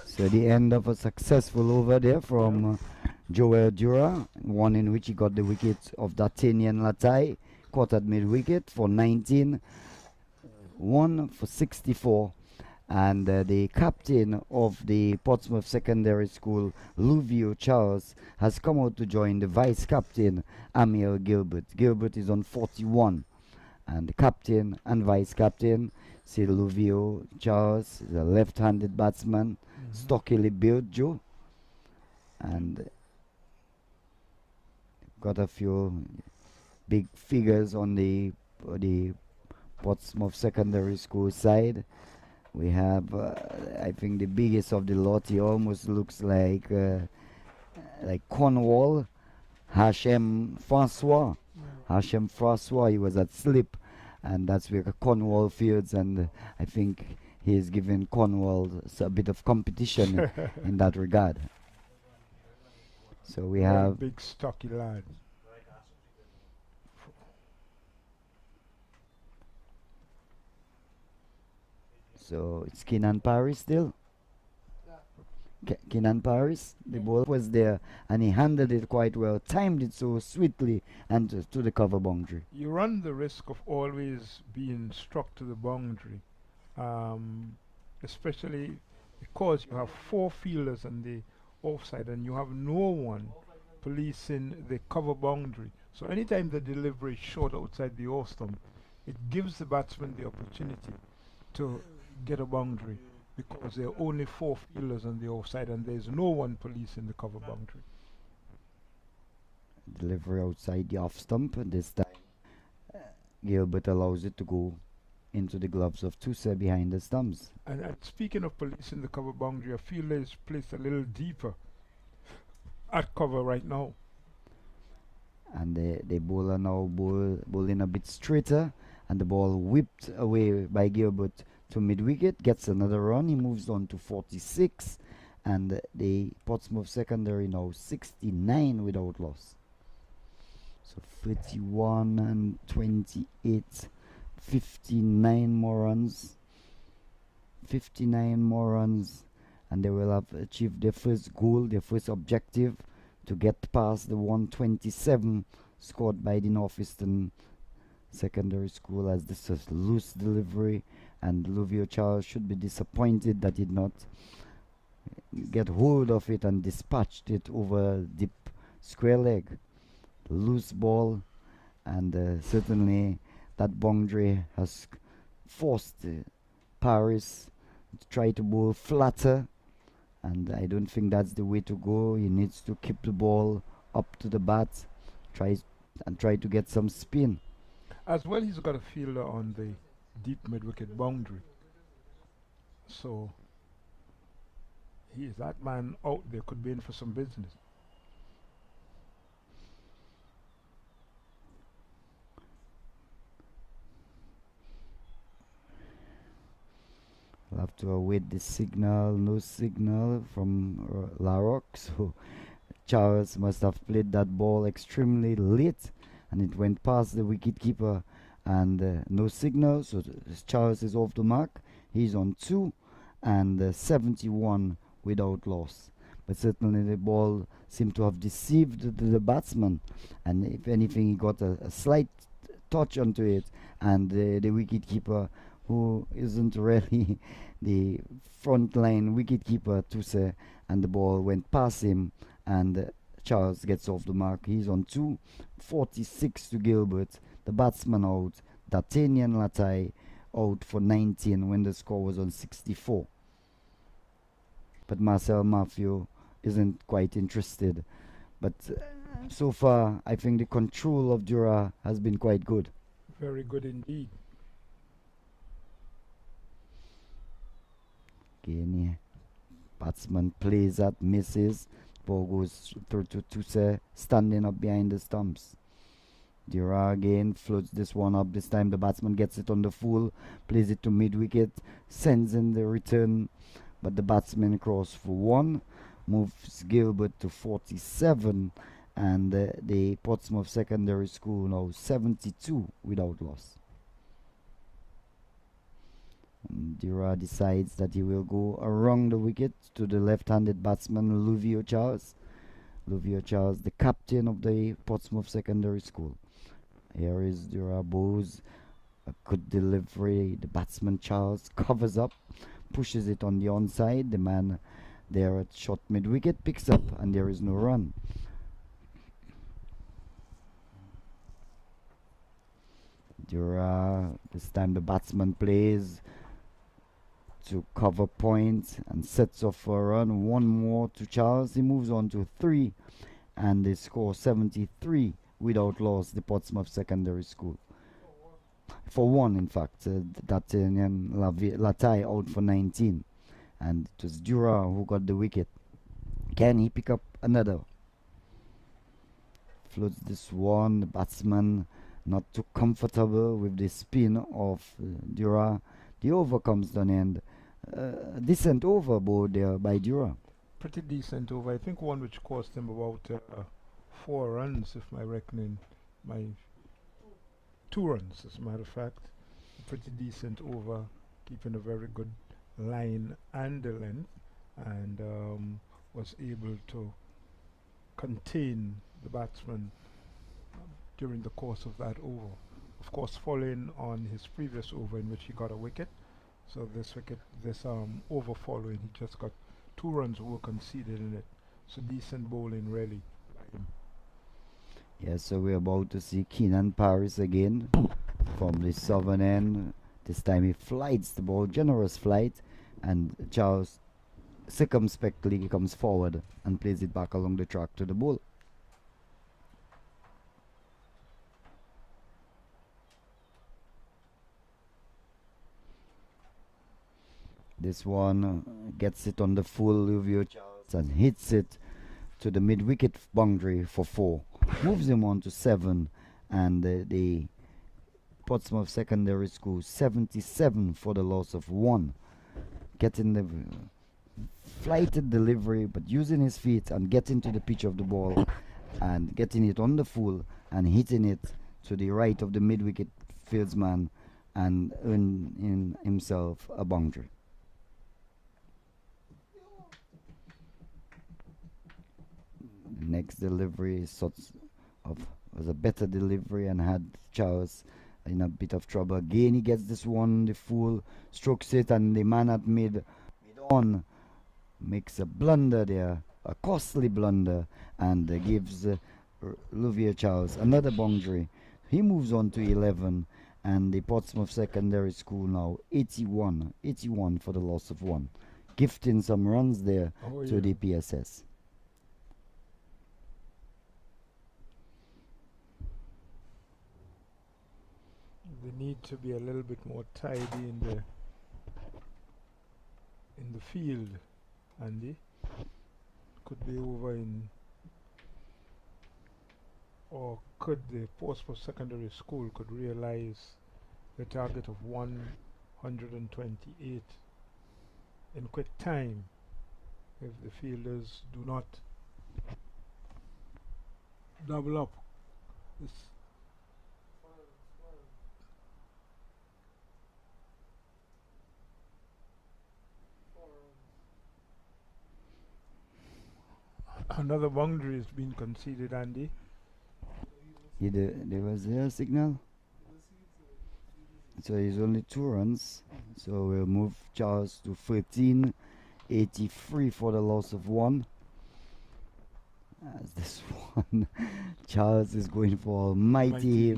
So the end of a successful over there from Joel Dura, one in which he got the wicket of D'Artagnan Latai, caught at mid wicket for 19, one for 64. And the captain of the Portsmouth Secondary School, Luvio Charles, has come out to join the vice captain, Amir Gilbert. Gilbert is on 41. And the captain and vice captain, Silvio Charles, is a left-handed batsman, stockily built, Joe, and got a few big figures on the Portsmouth Secondary School side. We have, I think, the biggest of the lot. He almost looks like Cornwall, Hashem Francois. Hashem Francois, he was at Slip, and that's where Cornwall fields, and I think he is giving Cornwall a bit of competition in that regard. So we have
big stocky lad.
So it's Kenan Paris still. Kenan Paris, the ball was there, and he handled it quite well, timed it so sweetly, and to the cover boundary.
You run the risk of always being struck to the boundary, especially because you have four fielders on the offside and you have no one policing the cover boundary. So anytime the delivery is short outside the off stump, it gives the batsman the opportunity to get a boundary because there are only four fielders on the offside and there's no one policing the cover boundary.
Delivery outside the off stump, and this time Gilbert allows it to go into the gloves of Tusa behind the stumps.
And speaking of policing the cover boundary, a fielder is placed a little deeper at cover right now.
And the bowler now bowling a bit straighter, and the ball whipped away by Gilbert to mid wicket, gets another run. He moves on to 46, and the Portsmouth secondary now 69 without loss. So 31 and 28, 59 more runs. 59 more runs, and they will have achieved their first goal, their first objective, to get past the 127 scored by the Northeastern Secondary School, as this is loose delivery, and Luvio Charles should be disappointed that he did not get hold of it and dispatched it over deep square leg. Loose ball, and certainly that boundary has forced Paris to try to bowl flatter, and I don't think that's the way to go. He needs to keep the ball up to the bat, try to get some spin.
As well, he's got a fielder on the deep mid-wicket boundary. So, that man out there could be in for some business.
We'll have to await the signal, no signal from Larocque. So Charles must have played that ball extremely late, and it went past the wicketkeeper, and no signal. So Charles is off the mark. He's on 2 and 71 without loss. But certainly the ball seemed to have deceived the batsman, and if anything, he got a slight touch onto it, and the wicketkeeper, who isn't really the frontline wicketkeeper to say, and the ball went past him, and Charles gets off the mark. He's on 2, 46 to Gilbert. The batsman out, D'Artagnan Latai out for 19 when the score was on 64. But Marcel Matthew isn't quite interested. But so far, I think the control of Dura has been quite good.
Very good indeed.
Again, batsman plays that, misses. Ball goes through to Tuse, standing up behind the stumps. Dura again floats this one up. This time the batsman gets it on the full, plays it to mid-wicket, sends in the return. But the batsman cross for 1, moves Gilbert to 47, and the Portsmouth Secondary School now 72 without loss. Dura decides that he will go around the wicket to the left-handed batsman Luvio Charles. Luvio Charles, the captain of the Portsmouth Secondary School. Here is Dura Bowes. A good delivery. The batsman Charles covers up, pushes it on the onside. The man there at short mid-wicket picks up, and there is no run. Dura, this time the batsman plays to cover point and sets off for a run. 1 more to Charles. He moves on to 3, and they score 73 without loss, the Portsmouth Secondary School. For 1, in fact. D'Artagnan Latai out for 19. And it was Dura who got the wicket. Can he pick up another? Floats this one. The batsman not too comfortable with the spin of Dura. The over comes to an end. Decent overboard there by Dura.
Pretty decent over. I think one which cost him about 4 runs, if my reckoning, 2 runs, as a matter of fact. A pretty decent over, keeping a very good line and the length, and was able to contain the batsman during the course of that over. Of course, following on his previous over in which he got a wicket. So this over following, he just got 2 runs were conceded in it. So decent bowling really by him.
Yes, so we're about to see Keenan Paris again from the southern end. This time he flights the ball, generous flight, and Charles circumspectly comes forward and plays it back along the track to the ball. This one gets it on the full Luvio Charles and hits it to the mid-wicket boundary for 4. Moves him on to 7, and the Portsmouth Secondary School 77 for the loss of 1. Getting the flighted delivery, but using his feet and getting to the pitch of the ball and getting it on the full and hitting it to the right of the mid-wicket fieldsman and earning himself a boundary. Next delivery was a better delivery and had Charles in a bit of trouble. Again he gets this one, the full strokes it, and the man at mid-on makes a blunder there, a costly blunder, and gives Luvio Charles another boundary. He moves on to 11, and the Portsmouth Secondary School now 81 for the loss of 1, gifting some runs there to the PSS.
They need to be a little bit more tidy in the field, Andy. Could be over in, or could the Portsmouth Secondary School could realize the target of 128 in quick time if the fielders do not double up. This another boundary has been conceded, Andy.
There was a signal. So he's only 2 runs. So we'll move Charles to 13, 83 for the loss of 1. As this one, Charles is going for a mighty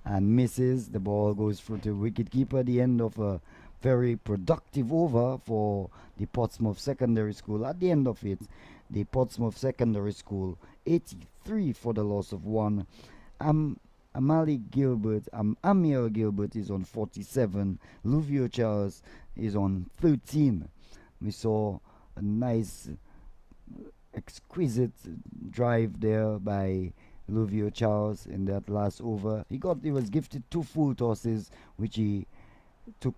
and misses. The ball goes through to wicketkeeper. The end of a very productive over for the Portsmouth Secondary School. At the end of it, the Portsmouth Secondary School 83 for the loss of 1. Amir Gilbert is on 47. Luvio Charles is on 13. We saw a nice, exquisite drive there by Luvio Charles in that last over. He was gifted 2 full tosses, which he took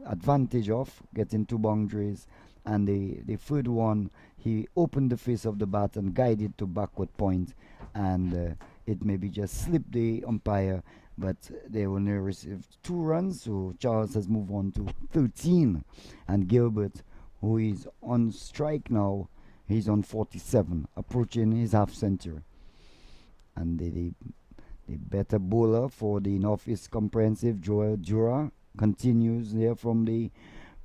advantage of, getting 2 boundaries. And the third one, he opened the face of the bat and guided to backward point, and it maybe just slipped the umpire, but they only received 2 runs, so Charles has moved on to 13, and Gilbert, who is on strike now, he's on 47, approaching his half century. And the better bowler for the Northeast Comprehensive, Joel Dura, continues there from the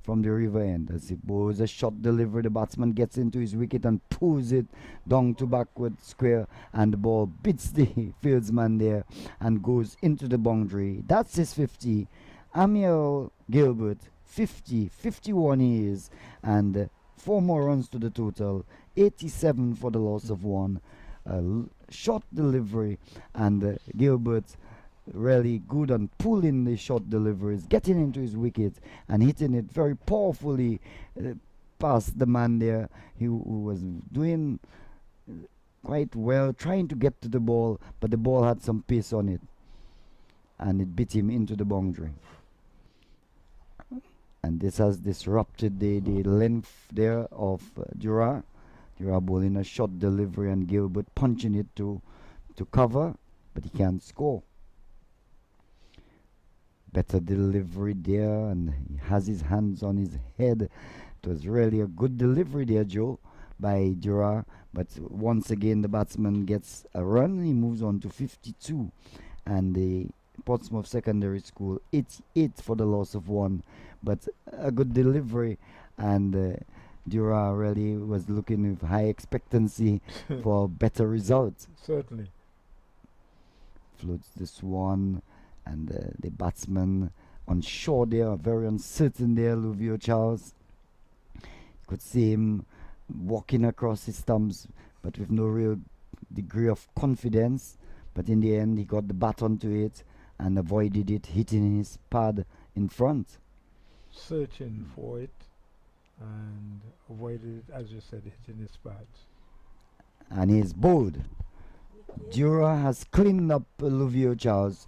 river end. As he bowls a shot delivery, the batsman gets into his wicket and pulls it down to backward square, and the ball beats the fieldsman there and goes into the boundary. That's his 50. Amir Gilbert, 50, 51 he is, and 4 more runs to the total, 87 for the loss of 1. Shot delivery, and Gilbert really good on pulling the shot deliveries, getting into his wicket and hitting it very powerfully past the man there who was doing quite well, trying to get to the ball, but the ball had some pace on it and it beat him into the boundary. And this has disrupted the length there of Dura. Dura bowling a shot delivery and Gilbert punching it to cover, but he can't score. Better delivery there, and he has his hands on his head. It was really a good delivery there, Joe, by Dura, but once again the batsman gets a run. He moves on to 52, and the Portsmouth Secondary School 88 for the loss of 1, but a good delivery, and Dura really was looking with high expectancy for better results.
Certainly.
Floats this one, and the batsman on shore there, very uncertain there, Luvio Charles. You could see him walking across his stumps, but with no real degree of confidence. But in the end, he got the bat onto it and avoided it hitting his pad in front.
Searching for it and avoided it, as you said, hitting his pads.
And he's bowled. Dura has cleaned up Luvio Charles.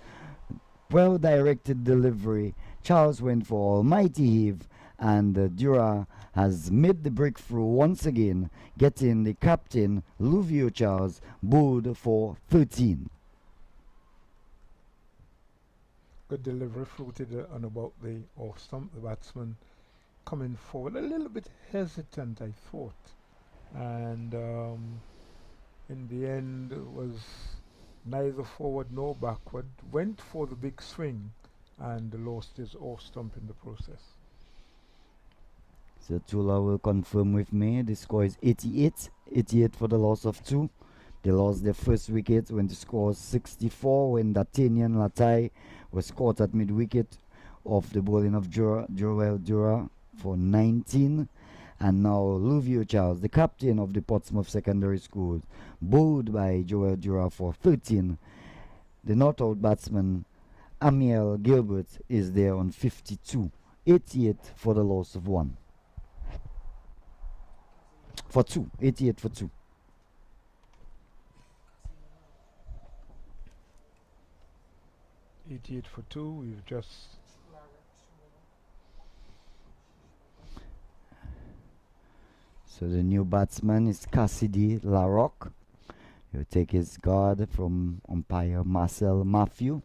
Well directed delivery. Charles went for almighty heave, and Dura has made the breakthrough once again, getting the captain Luvio Charles bowled for 13.
Good delivery, fruited on about the off stump. The batsman coming forward a little bit hesitant, I thought, and in the end was neither forward nor backward, went for the big swing and lost his off stump in the process.
So Tula will confirm with me. The score is 88. 88 for the loss of 2. They lost their first wicket when the score was 64, when D'Artagnan Latai was caught at mid-wicket off the bowling of Joel Dura for 19. And now Luvio Charles, the captain of the Portsmouth Secondary School, bowled by Joel Dura for 13. The not-out batsman Amir Gilbert is there on 52. 88 for the loss of 1. For 2. 88 for 2.
For 2. We've just
So the new batsman is Cassidy Larocque. He'll take his guard from umpire Marcel Matthew.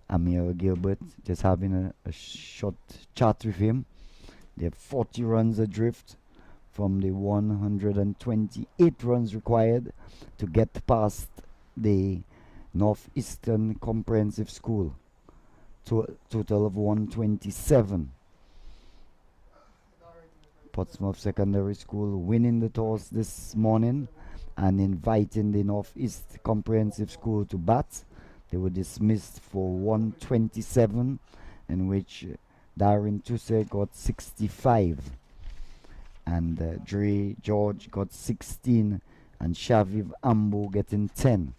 Amir Gilbert just having a short chat with him. They have 40 runs adrift from the 128 runs required to get past the Northeastern Comprehensive School. Total of 127. Portsmouth Secondary School winning the toss this morning and inviting the Northeast Comprehensive School to bat. They were dismissed for 127, in which Darren Tusse got 65, and Dre George got 16, and Shaviv Ambo getting 10.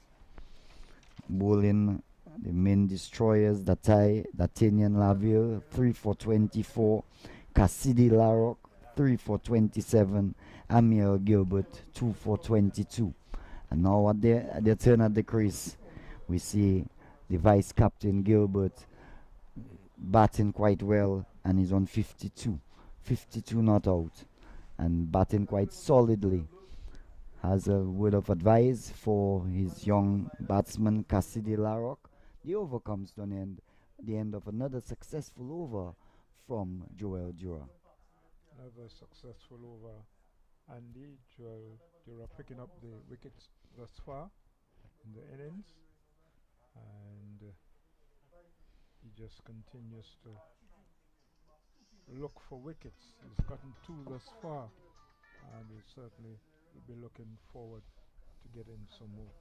Bowling, the main destroyers, Datanian Laville, 3 for 24, Cassidy Larrock, 3 for 27, Amiel Gilbert, 2 for 22. And now at their turn at the crease, we see the vice captain Gilbert batting quite well, and he's on 52. 52 not out, and batting quite solidly. Has a word of advice for his young batsman Cassidy Larrock. The over comes to an end, the end of another successful over from Joel Dura.
Another successful over. Andy, Joel, Dura picking up the wickets thus far in the innings, and he just continues to look for wickets. He's gotten two thus far, and he certainly will be looking forward to getting some more.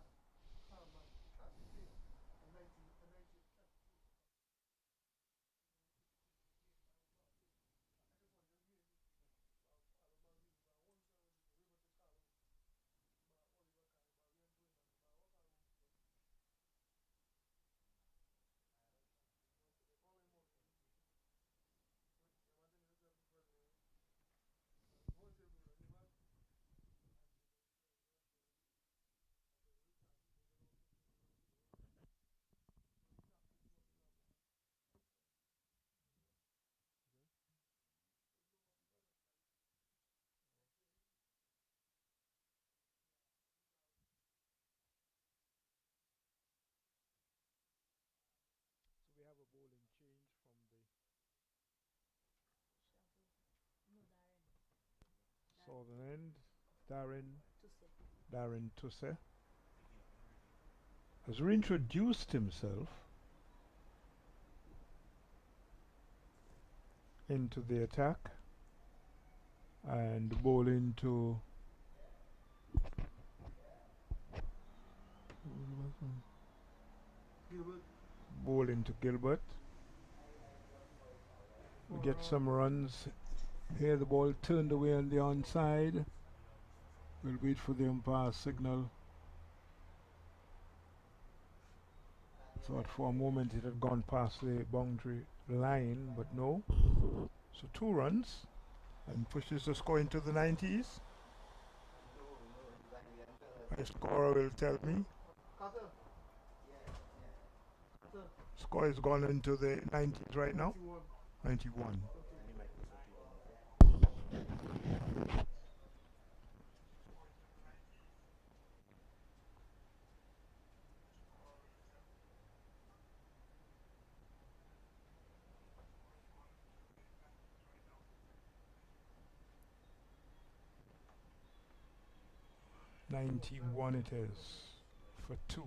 So we have a bowling change from the southern end. Darren Tusse has reintroduced himself into the attack and bowling to Gilbert. We get some runs. Here the ball turned away on the onside. We'll wait for the umpire signal. Thought for a moment it had gone past the boundary line, but no. So 2 runs and pushes the score into the 90s. My scorer will tell me. Score has gone into the 90s right now. 91. 91 it is for 2.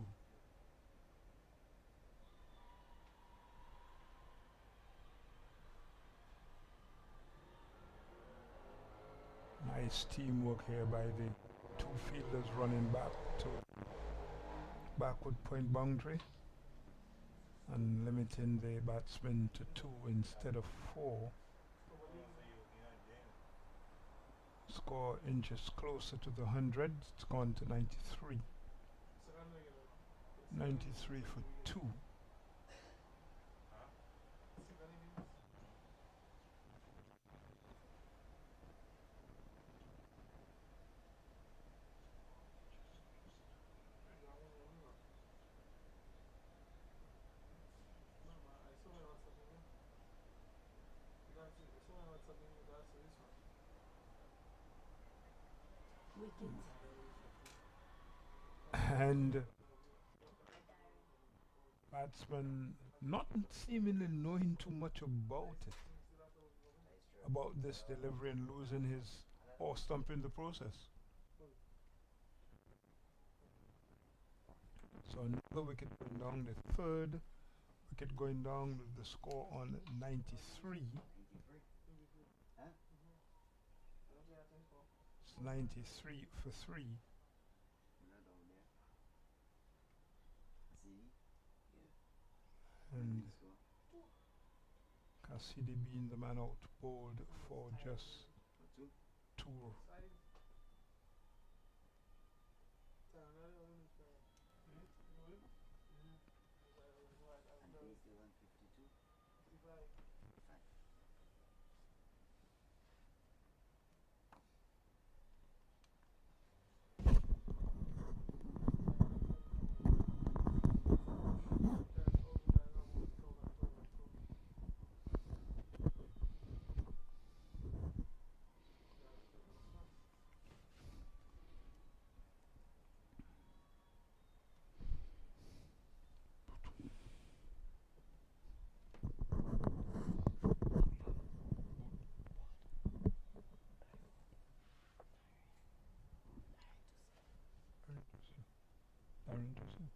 Nice teamwork here by the 2 fielders running back to backward point boundary and limiting the batsman to 2 instead of 4. Score inches closer to the 100. It's gone to 93. 93 for 2. And batsman not seemingly knowing too much about it, about this delivery, and losing his or stumping the process. So another wicket going down, the third wicket going down with the score on 93. It's 93 for 3. CDB in the man out, bowled for just two. Darren Dawson.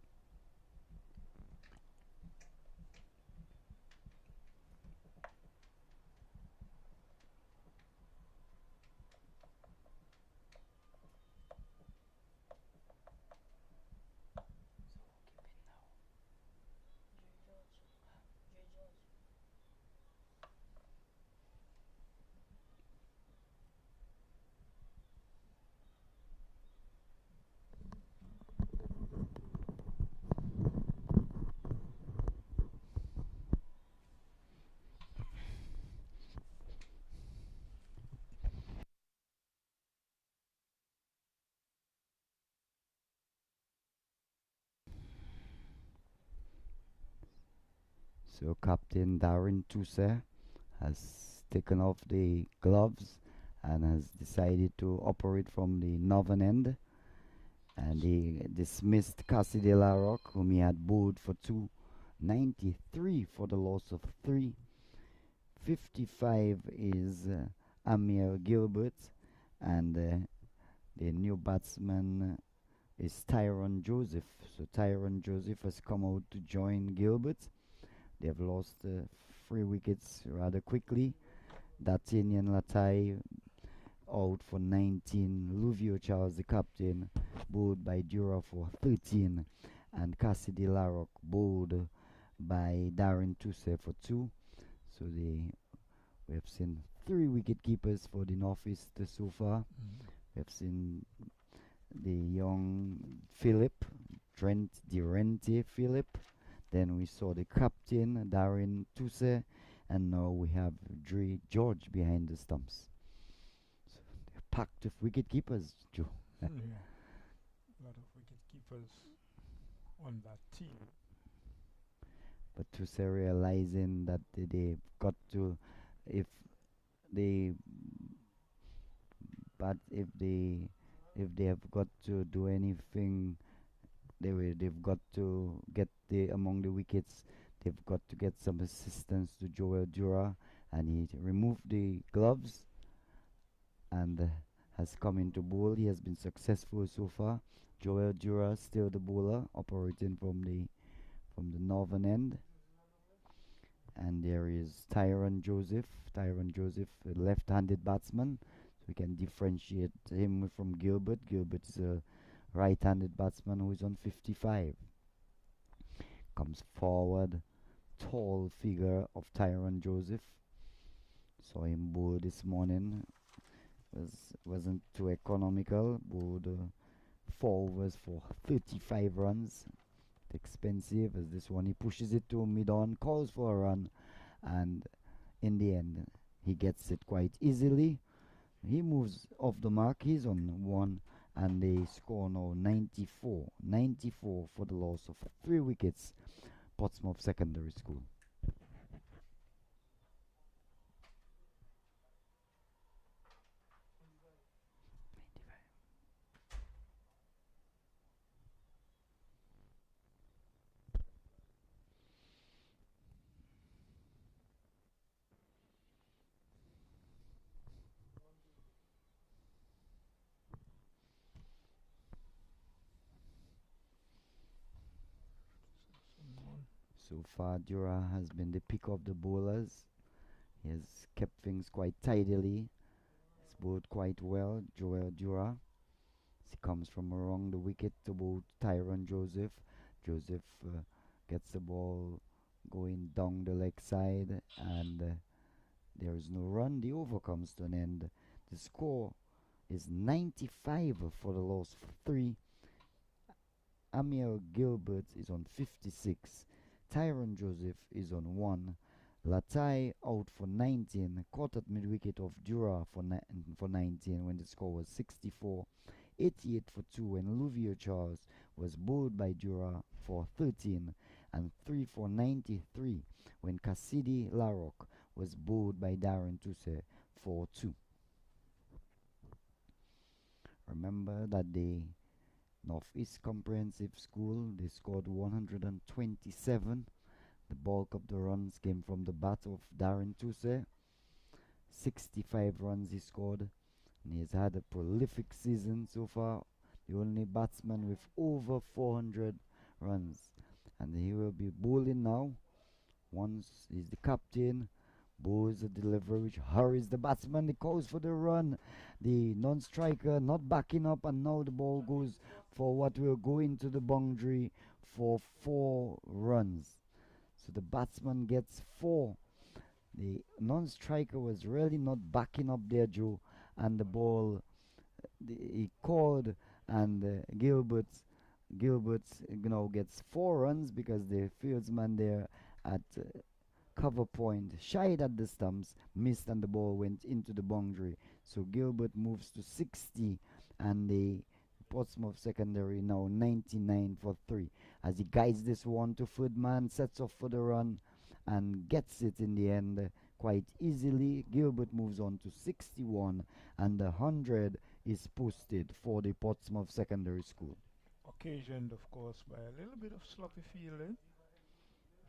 So Captain Darren Tusser has taken off the gloves and has decided to operate from the northern end. And he dismissed Cassidy Larrock, whom he had bowled for 293 for the loss of 3. 55 is Amir Gilbert, and the new batsman is Tyrone Joseph. So Tyrone Joseph has come out to join Gilbert. They have lost 3 wickets rather quickly. D'Artagnan Latai out for 19. Luvio Charles, the captain, bowled by Dura for 13. And Cassidy Larrock bowled by Darren Tusser for 2. So we have seen 3 wicket keepers for the Northeast so far. We have seen the young Philip, Trent Durante Philip. Then we saw the captain, Darren Tusser, and now we have Dre George behind the stumps. So they're packed with wicket keepers, Joe.
Yeah, a lot of wicket keepers on that team.
But Tusser realizing that they've got to, if they, but if they have got to do anything, they've got to get among the wickets. They've got to get some assistance to Joel Dura, and he removed the gloves and has come into bowl. He has been successful so far. Joel Dura still the bowler, operating from the northern end. And there is Tyrone Joseph. Tyrone Joseph, a left-handed batsman, so we can differentiate him from Gilbert. Gilbert is a right-handed batsman who is on 55. Comes forward, tall figure of Tyrone Joseph. Saw him bowl this morning. Wasn't too economical. Bowled 4 overs for 35 runs. Expensive as this one. He pushes it to mid-on, calls for a run, and in the end, he gets it quite easily. He moves off the mark. He's on 1, and they score now 94. 94 for the loss of 3 wickets. Portsmouth Secondary School. So far, Dura has been the pick of the bowlers. He has kept things quite tidily. He's bowled quite well, Joel Dura. He comes from around the wicket to bowl Tyrone Joseph. Joseph gets the ball going down the leg side, and There is no run. The over comes to an end. The score is 95 for the loss of 3. Amir Gilbert is on 56. Tyron Joseph is on 1. Latai out for 19. Caught at mid-wicket of Dura for 19 when the score was 64. 88 for 2 when Luvio Charles was bowled by Dura for 13. And 3 for 93 when Cassidy Larrock was bowled by Darren Tusse for 2. Remember that the Northeast Comprehensive School, they scored 127. The bulk of the runs came from the bat of Darren Tusse. 65 runs he scored, and he has had a prolific season so far. The only batsman with over 400 runs. And he will be bowling now. Once he's the captain, bowls a delivery which hurries the batsman. He calls for the run. The non-striker not backing up, and now the ball goes for what will go into the boundary for 4 runs. So the batsman gets 4. The non-striker was really not backing up there, Joe, and the ball he called, and Gilbert's gets 4 runs because the fieldsman there at cover point shied at the stumps, missed, and the ball went into the boundary. So Gilbert moves to 60, and the Portsmouth secondary now 99 for 3 as he guides this one to Footman, sets off for the run and gets it in the end quite easily. Gilbert moves on to 61, and the 100 is posted for the Portsmouth secondary school.
Occasioned, of course, by a little bit of sloppy fielding.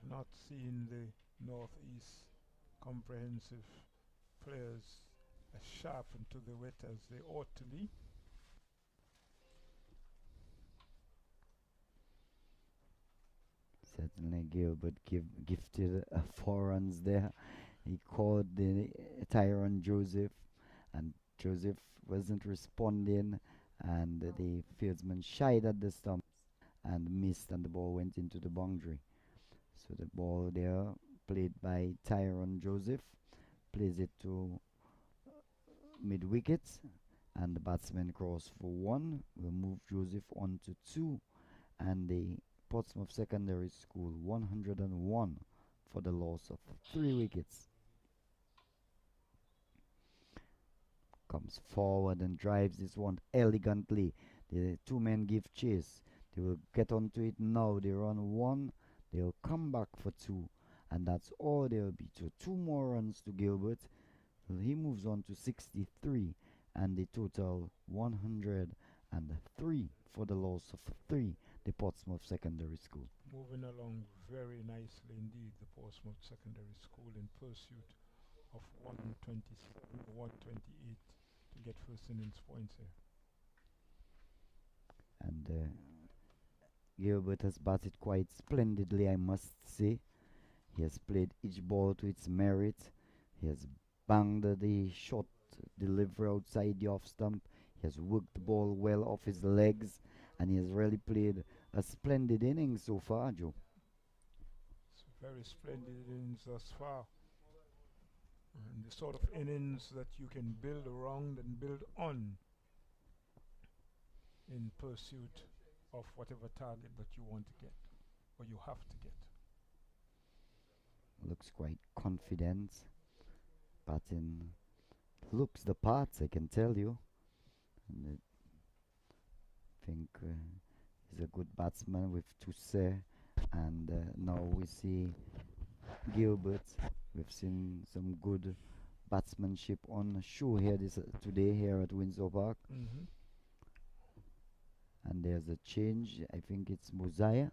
Not seeing the Northeast Comprehensive players as sharp into the wet as they ought to be.
Certainly Gilbert gifted 4 runs there. He called the Tyron Joseph, and Joseph wasn't responding, and the fieldsman shied at the stumps and missed, and the ball went into the boundary. So the ball there, played by Tyron Joseph, plays it to mid wicket, and the batsman cross for 1. Will move Joseph on to 2, and the Portsmouth Secondary School 101 for the loss of 3 wickets. Comes forward and drives this one elegantly. The 2 men give chase. They will get onto it now. They run 1. They'll come back for 2. And that's all there will be. So 2 more runs to Gilbert. He moves on to 63. And the total 103 for the loss of 3. The Portsmouth Secondary School.
Moving along very nicely indeed, the Portsmouth Secondary School in pursuit of 127, 128 to get first innings points here.
And Gilbert has batted quite splendidly, I must say. He has played each ball to its merit. He has banged the shot delivery outside the off stump. He has worked the ball well off his legs, and he has really played a splendid innings so far, Joe.
It's a very splendid innings thus far. And the sort of innings that you can build around and build on in pursuit of whatever target that you want to get or you have to get.
Looks quite confident. Batting looks the part, I can tell you. And I think he's a good batsman with Toussaint. And now we see Gilbert. We've seen some good batsmanship on show here today here at Windsor Park. And there's a change. I think it's Mosiah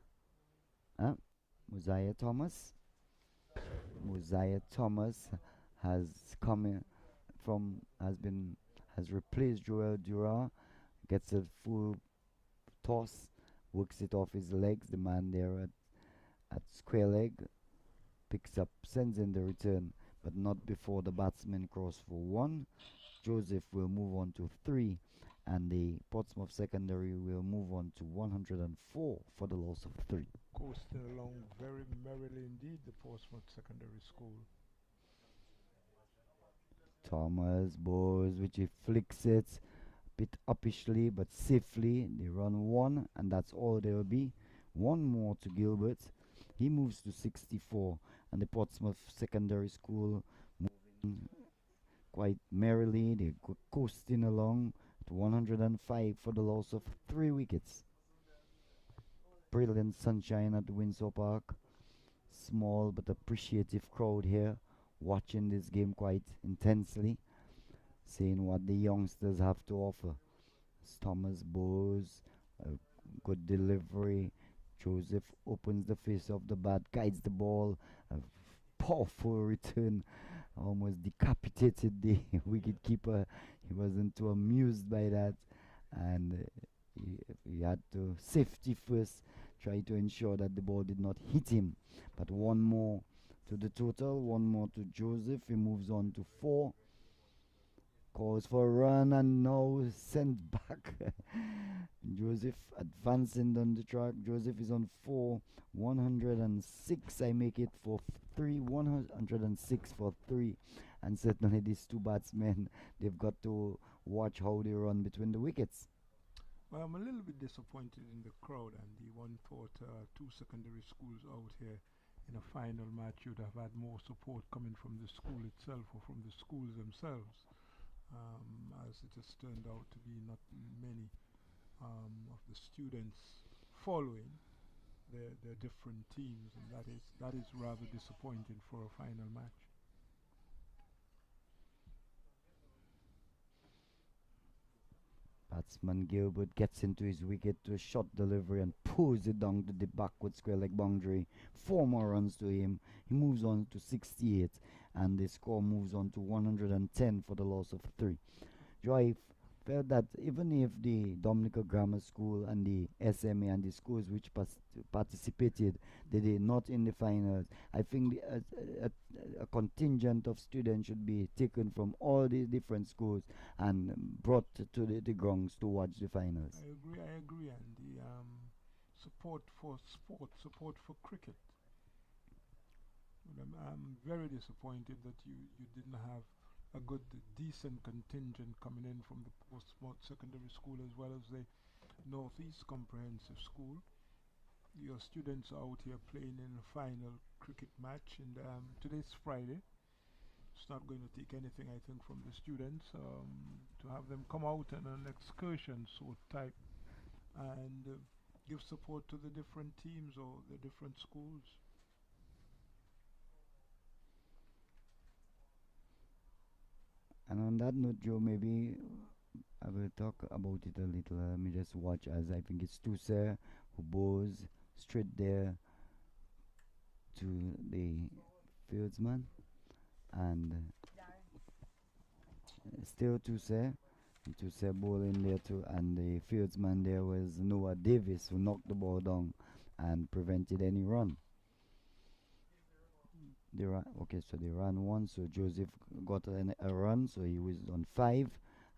Thomas. Mosiah Thomas has come in has replaced Joel Dura. Gets a full toss, works it off his legs. The man there at square leg picks up, sends in the return, but not before the batsman cross for 1. Joseph will move on to 3, and the Portsmouth secondary will move on to 104 for the loss of 3.
Coasting along very merrily indeed, the Portsmouth Secondary School.
Thomas Bowes, which he flicks it bit uppishly but safely. They run one, and that's all there will be. One more to Gilbert. He moves to 64, and the Portsmouth Secondary School moving quite merrily. They're coasting along at 105 for the loss of 3 wickets. Brilliant sunshine at Windsor Park. Small but appreciative crowd here watching this game quite intensely, seeing what the youngsters have to offer. It's Thomas Bowes, a good delivery. Joseph opens the face of the bat, guides the ball, a powerful return, almost decapitated the wicket keeper. He wasn't too amused by that, and he had to safety first, try to ensure that the ball did not hit him. But one more to the total, one more to Joseph. He moves on to 4. Calls for a run and now sent back. Joseph advancing down the track. Joseph is on 4. 106. I make it for 3. 106 for 3. And certainly these two batsmen, they've got to watch how they run between the wickets.
Well, I'm a little bit disappointed in the crowd, and the one thought two secondary schools out here in a final match you'd have had more support coming from the school itself or from the schools themselves. As it has turned out to be not many of the students following their different teams, and that is rather disappointing for a final match.
Batsman Gilbert gets into his wicket to a short delivery and pulls it down to the backward square leg boundary. 4 more runs to him. He moves on to 68, and the score moves on to 110 for the loss of 3. Joy felt that even if the Dominica Grammar School and the SMA and the schools which participated, they did not in the finals, I think a contingent of students should be taken from all the different schools and brought to the grounds to watch the finals.
I agree, and the support for sport, support for cricket. But I'm very disappointed that you didn't have a good, decent contingent coming in from the Portsmouth Secondary School as well as the Northeast Comprehensive School. Your students are out here playing in a final cricket match, and today's Friday. It's not going to take anything, I think, from the students to have them come out on an excursion sort type and give support to the different teams or the different schools.
And on that note, Joe, maybe I will talk about it a little. Let me just watch as I think it's Tuser who bows straight there to the fieldsman, and still Tuser. Tuser ball in there too, and the fieldsman there was Noah Davis who knocked the ball down and prevented any run. Okay, so they ran one, so Joseph got a run, so he was on 5,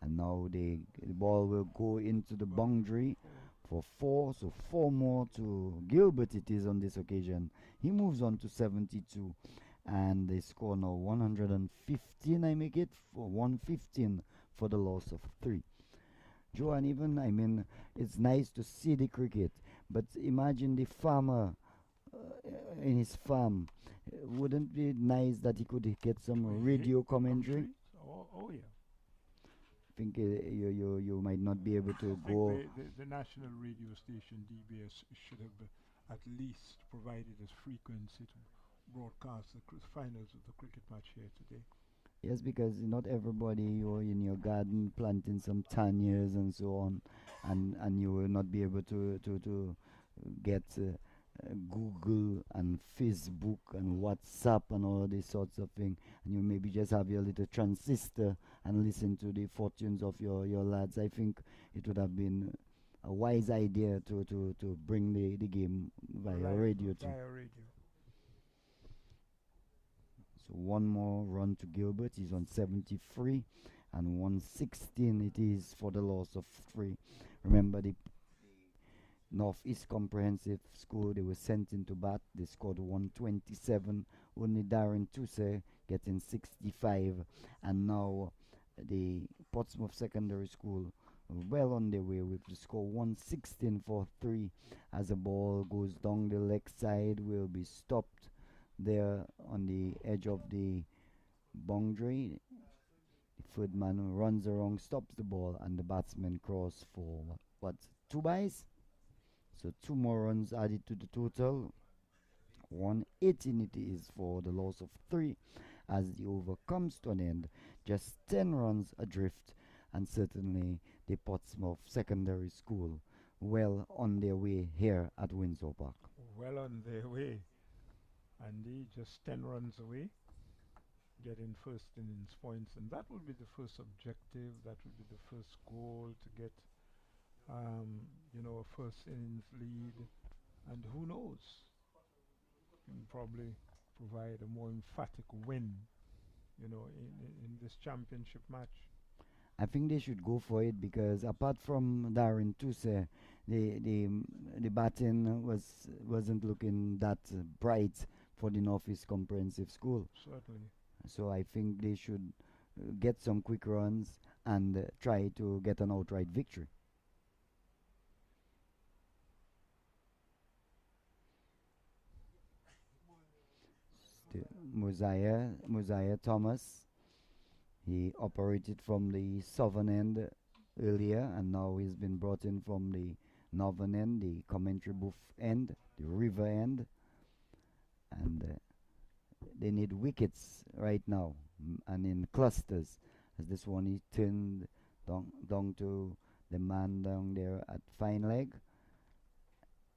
and now the ball will go into the boundary for 4, so 4 more to Gilbert it is on this occasion. He moves on to 72, and they score now 115. I make it for 115 for the loss of 3. Joe, and even, I mean, it's nice to see the cricket, but imagine the farmer in his farm. Wouldn't it be nice that he could get some radio commentary?
Oh yeah.
I think you might not be able to
I
go.
think the national radio station DBS should have at least provided us frequency to broadcast the finals of the cricket match here today.
Yes, because not everybody, you're in your garden planting some tanyas and so on, and you will not be able to get Google and Facebook and WhatsApp and all these sorts of things, and you maybe just have your little transistor and listen to the fortunes of your lads. I think it would have been a wise idea to bring the game via radio too.
Via radio.
So one more run to Gilbert. He's on 73, and 116 it is for the loss of 3. Remember the Northeast Comprehensive School, they were sent into bat. They scored 127 only Darren Tuse getting 65, and now the Portsmouth Secondary School well on their way with the score 116 for 3 as the ball goes down the leg side, will be stopped there on the edge of the boundary. The third man runs around, stops the ball, and the batsman cross for what, 2 byes? So 2 more runs added to the total. 118 it is for the loss of 3 as the over comes to an end. Just 10 runs adrift, and certainly the Portsmouth Secondary School well on their way here at Windsor Park.
Well on their way. Andy just 10 runs away, getting first innings points, and that will be the first objective. That will be the first goal to get, a first innings lead, and who knows, can probably provide a more emphatic win, in this championship match.
I think they should go for it because apart from Darren Tuse, the batting wasn't looking that bright for the Northeast Comprehensive School.
Certainly.
So I think they should get some quick runs and try to get an outright victory. Mosiah Thomas, he operated from the southern end earlier, and now he's been brought in from the northern end, the commentary booth end, the river end, and they need wickets right now, and in clusters. As this one, he turned down to the man down there at fine leg,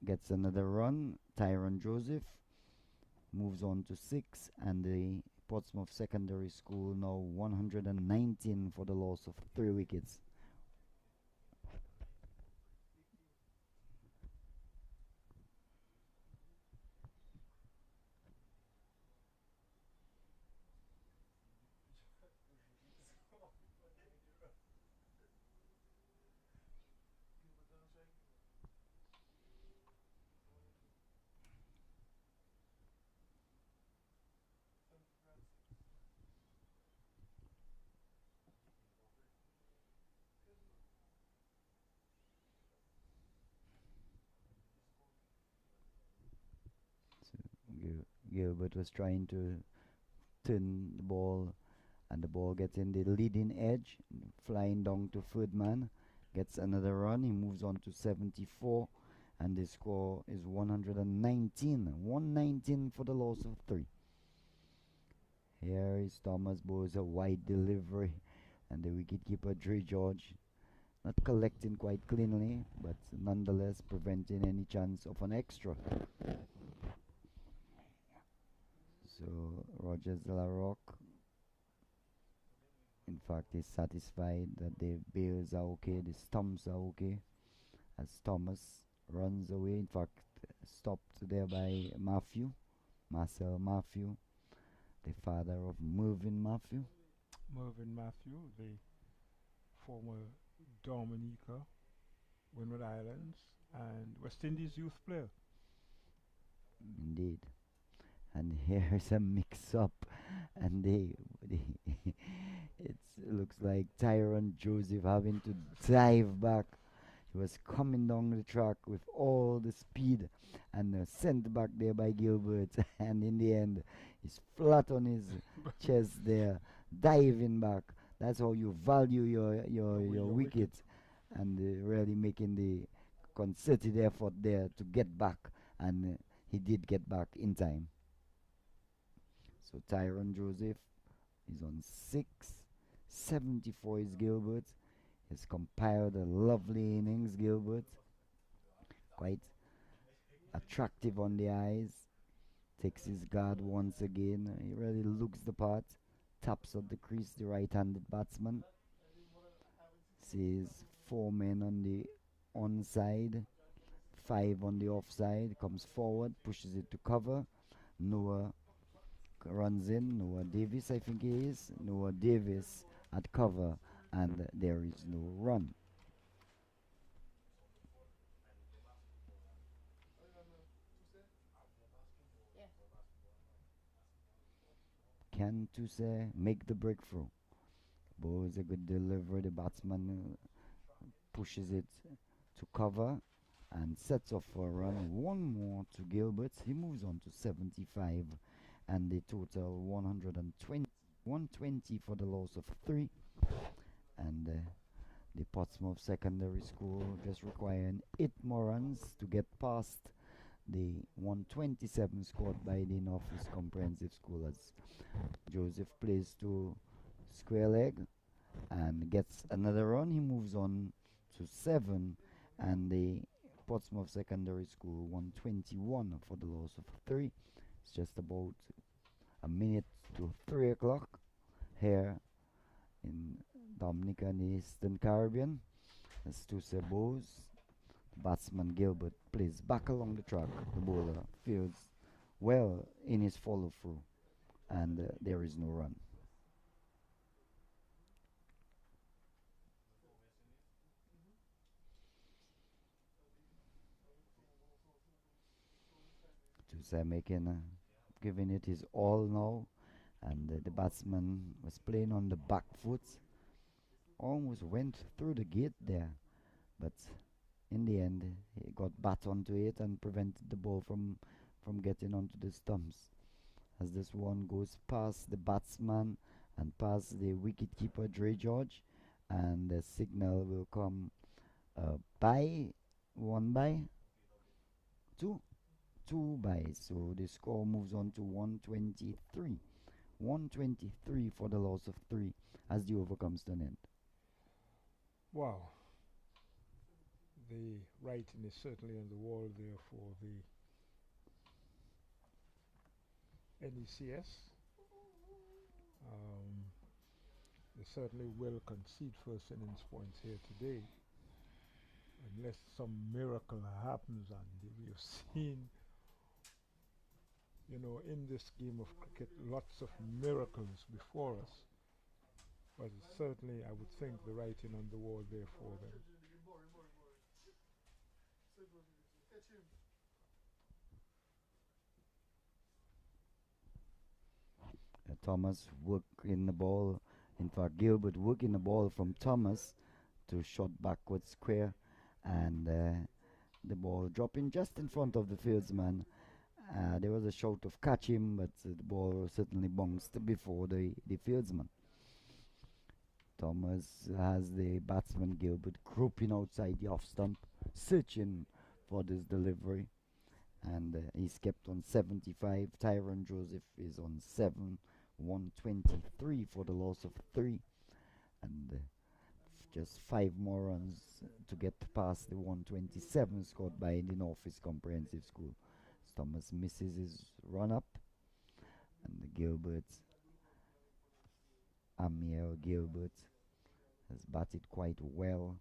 gets another run. Tyron Joseph moves on to 6, and the Portsmouth Secondary School now 119 for the loss of 3 wickets. So Gilbert was trying to turn the ball, and the ball gets in the leading edge, flying down to third man, gets another run. He moves on to 74, and the score is 119. 119 for the loss of 3. Here is Thomas Bowes, a wide delivery, and the wicketkeeper Dre George not collecting quite cleanly, but nonetheless preventing any chance of an extra. So Rogers de la Roque, in fact, is satisfied that the bails are okay, the stumps are okay, as Thomas runs away. In fact, stopped there by Marcel Matthew, the father of Mervyn Matthew.
Mervyn Matthew, the former Dominica, Windward Islands, and West Indies youth player.
Indeed. And here's a mix-up, and it looks like Tyron Joseph having to dive back. He was coming down the track with all the speed, and sent back there by Gilbert, and in the end he's flat on his chest there, diving back. That's how you value your wicket, and really making the concerted effort there to get back, and he did get back in time. So Tyron Joseph is on 6. 74 is Gilbert. He's compiled a lovely innings, Gilbert. Quite attractive on the eyes. Takes his guard once again. He really looks the part. Taps at the crease, the right-handed batsman. Sees 4 men on the onside, 5 on the offside. Comes forward, pushes it to cover. Noah runs in. Noah Davis, I think he is. Noah Davis at cover, and there is no run. Can Tuse make the breakthrough? Ball is a good delivery. The batsman pushes it to cover and sets off for a run. One more to Gilbert. He moves on to 75 and the total 120. 120 for the loss of 3. And the Portsmouth Secondary School just requiring 8 more runs to get past the 127 scored by the Northeast Comprehensive School as Joseph plays to square leg and gets another run. He moves on to 7 and the Portsmouth Secondary School 121 for the loss of 3. It's just about a minute to 3 o'clock here in Dominica and the Eastern Caribbean. As Tuse bows, batsman Gilbert plays back along the track. The bowler fields well in his follow through and there is no run. Tuse making giving it his all now and the batsman was playing on the back foot, almost went through the gate there, but in the end he got bat onto it and prevented the ball from getting onto the stumps. As this one goes past the batsman and past the wicketkeeper Dre George, and the signal will come by 1 by 2 2 by, so the score moves on to 123. 123 for the loss of 3 as the over comes to an end.
Wow. The writing is certainly on the wall there for the NECS. They certainly will concede first innings points here today, unless some miracle happens. And we have seen, in this game of cricket, lots of miracles before us. But certainly, I would think the writing on the wall there for them.
Thomas working the ball. In fact, Gilbert working the ball from Thomas to shot backwards square, and the ball dropping just in front of the fieldsman. There was a shout of catch him, but the ball certainly bounced before the fieldsman. Thomas has the batsman Gilbert groping outside the off stump, searching for this delivery, and he's kept on 75. Tyrone Joseph is on 7. 123 for the loss of 3, and just 5 more runs to get past the 127 scored by the Northeast Comprehensive School. Thomas misses his run up, and the Amir Gilbert has batted quite well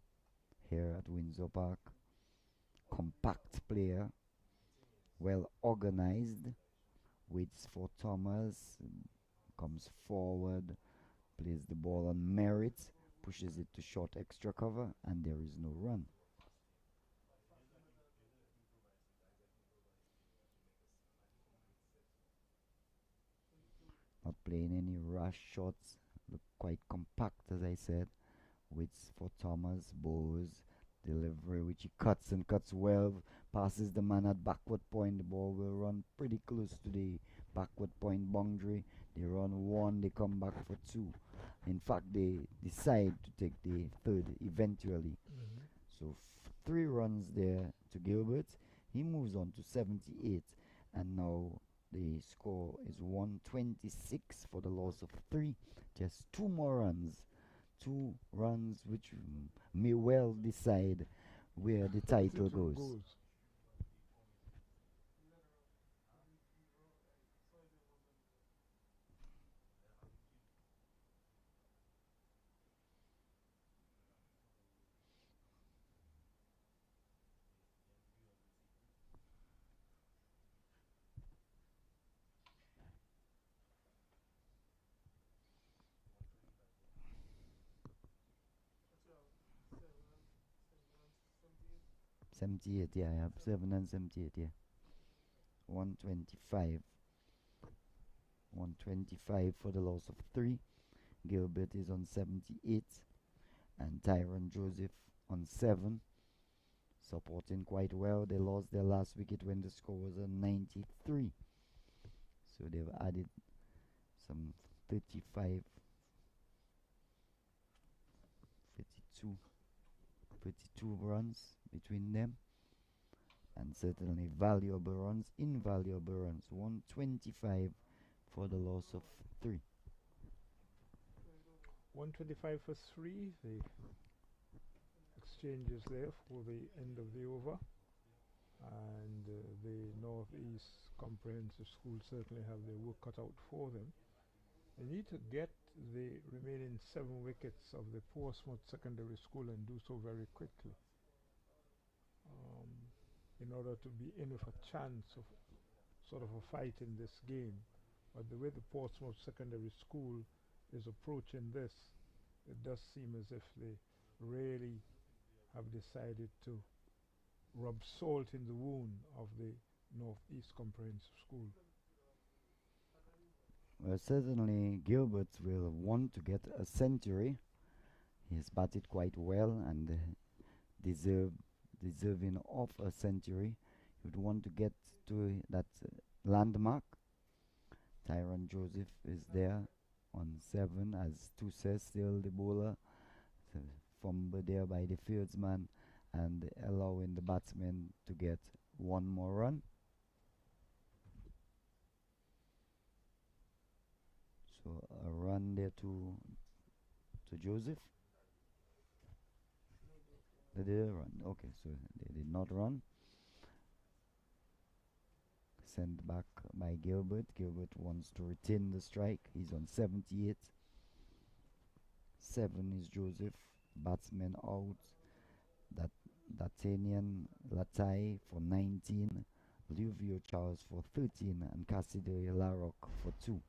here at Windsor Park. Compact player, well organized, waits for Thomas, comes forward, plays the ball on merit, pushes it to short extra cover, and there is no run. Not playing any rush shots, look quite compact as I said. Waits for Thomas, bows, delivery which he cuts and cuts well, passes the man at backward point. The ball will run pretty close to the backward point boundary. They run 1, they come back for 2. In fact, they decide to take the 3rd eventually. So 3 runs there to Gilbert. He moves on to 78, and now the score is 126 for the loss of 3. Just 2 more runs. 2 runs which may well decide where the title goes. 78, yeah, I have 7 and 78, yeah. 125. 125 for the loss of 3. Gilbert is on 78, and Tyron Joseph on 7. Supporting quite well. They lost their last wicket when the score was on 93. So they've added some 35, 52 runs between them. And certainly valuable runs, invaluable runs. 125 for the loss of 3.
125 for 3. The exchanges there for the end of the over. And the Northeast Comprehensive School certainly have their work cut out for them. They need to get the remaining 7 wickets of the Portsmouth Secondary School and do so very quickly in order to be in with a chance of sort of a fight in this game. But the way the Portsmouth Secondary School is approaching this, it does seem as if they really have decided to rub salt in the wound of the Northeast Comprehensive School.
Well, certainly Gilbert will want to get a century. He's batted quite well and deserving of a century. He would want to get to that landmark. Tyron Joseph is there on 7, as two says, still the bowler. Fumble there by the fieldsman and allowing the batsman to get one more run. So a run there to Joseph. They did run. Okay, so they did not run. Sent back by Gilbert. Gilbert wants to retain the strike. He's on 78. 7 is Joseph. Batsman out. D'Artagnan Latai for 19. Luvio Charles for 13. And Cassidy Larocque for 2.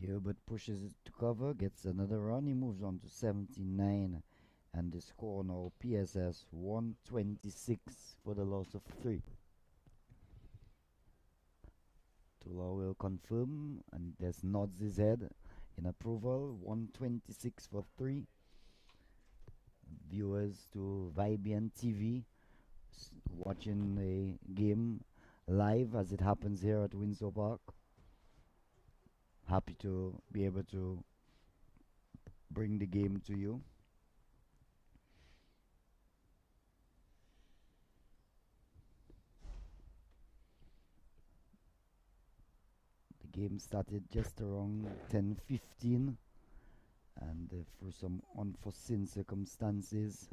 Gilbert pushes it to cover, gets another run. He moves on to 79, and the score now PSS 126 for the loss of 3. Tula will confirm and just nods his head in approval. 126 for 3. Viewers to Vibian TV watching the game live as it happens here at Windsor Park. Happy to be able to bring the game to you. The game started just around 10:15, and through some unforeseen circumstances,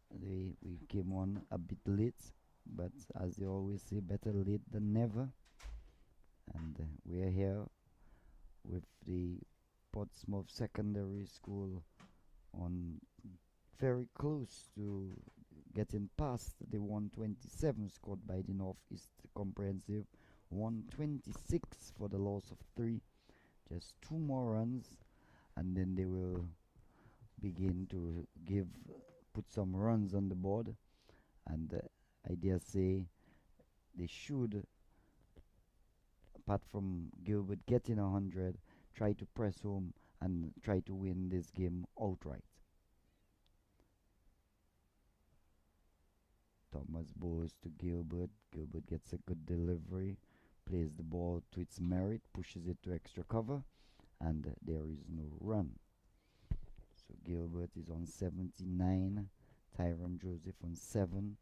we came on a bit late, but as they always say, better late than never. And we are here with the Portsmouth Secondary School on very close to getting past the 127 scored by the Northeast Comprehensive. 126 for the loss of 3. Just 2 more runs, and then they will begin to put some runs on the board. And I dare say they should, apart from Gilbert getting 100, try to press home and try to win this game outright. Thomas bowls to Gilbert. Gilbert gets a good delivery, plays the ball to its merit, pushes it to extra cover, and there is no run. So Gilbert is on 79, Tyron Joseph on 7,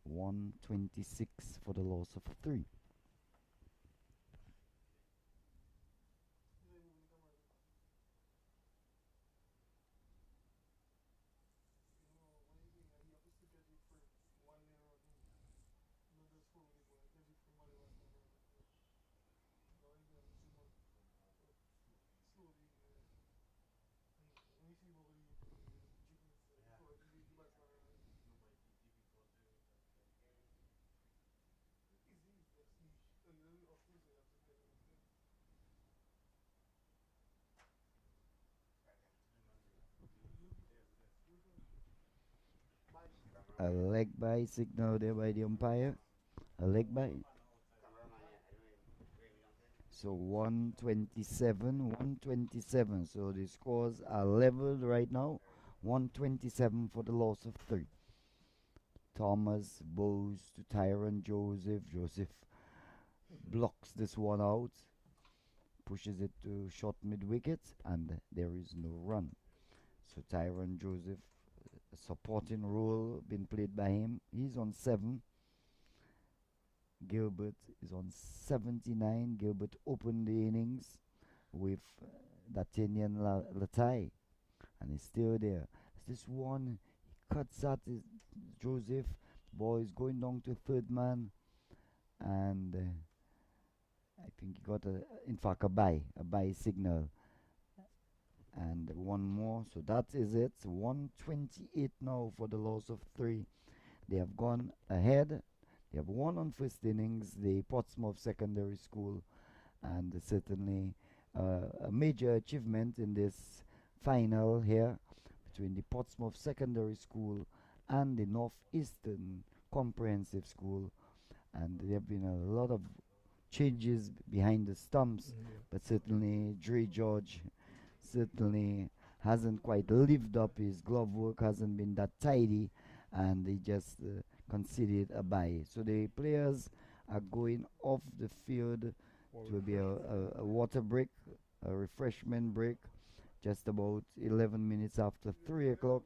126 for the loss of 3. A leg by signal there by the umpire. A leg by. So 127, 127. So the scores are leveled right now. 127 for the loss of three. Thomas bows to Tyron Joseph. Joseph blocks this one out, pushes it to short mid wicket, and there is no run. So Tyron Joseph, a supporting role been played by him. He's on 7. Gilbert is on 79. Gilbert opened the innings with D'Artagnan Latai, and he's still there. This one, he cuts at Joseph. Ball is going down to third man, and I think he got in fact, a buy signal, and one more. So that is it. 128 now for the loss of three. They have gone ahead. They have won on first innings, the Portsmouth Secondary School, and certainly a major achievement in this final here between the Portsmouth Secondary School and the Northeastern Comprehensive School. And there have been a lot of changes behind the stumps, but certainly Dre George certainly hasn't quite lived up. His glove work hasn't been that tidy, and he just conceded a bye. So the players are going off the field. It will be a water break, a refreshment break, just about 11 minutes after 3 o'clock.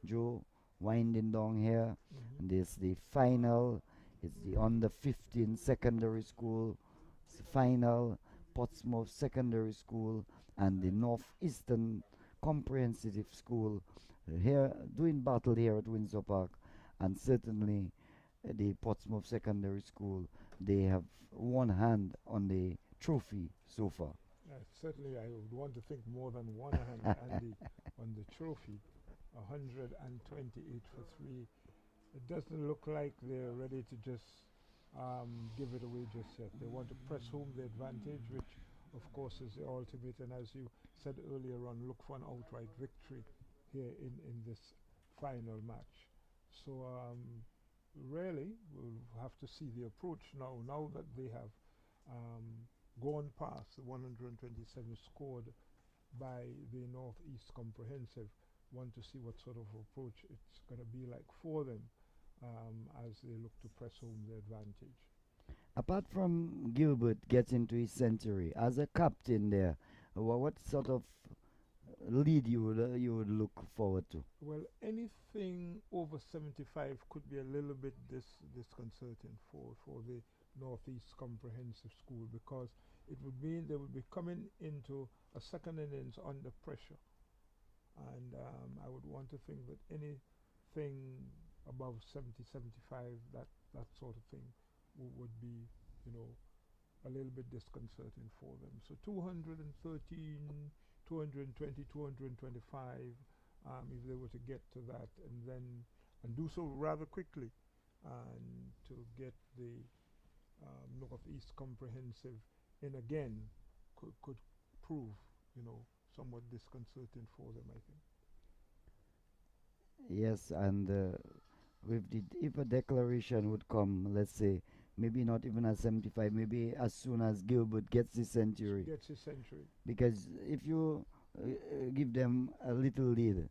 Joe, winding down here. And this the final. It's the under 15 secondary school. It's the final. Portsmouth Secondary School and the Northeastern Comprehensive School here doing battle here at Windsor Park, and certainly the Portsmouth Secondary School, they have one hand on the trophy so far.
Certainly, I would want to think more than one hand on the trophy. 128 for 3. It doesn't look like they're ready to just give it away just yet. They want to press home the advantage, which of course is the ultimate. And as you said earlier on, look for an outright victory here in this final match. So really, we'll have to see the approach now. Now that they have gone past the 127 scored by the Northeast Comprehensive, want to see what sort of approach it's going to be like for them as they look to press home the advantage.
Apart from Gilbert getting to his century, as a captain there, what sort of lead you would look forward to?
Well, anything over 75 could be a little bit disconcerting for the Northeast Comprehensive School, because it would mean they would be coming into a second innings under pressure. And I would want to think that anything above 70, 75, that sort of thing would be, a little bit disconcerting for them. So 213, 220, 225, if they were to get to that, and do so rather quickly, and to get the Northeast Comprehensive in again, could prove, somewhat disconcerting for them, I think.
Yes, and if a declaration would come, let's say, maybe not even at 75, maybe as soon as Gilbert gets his century. Because if you give them a little lead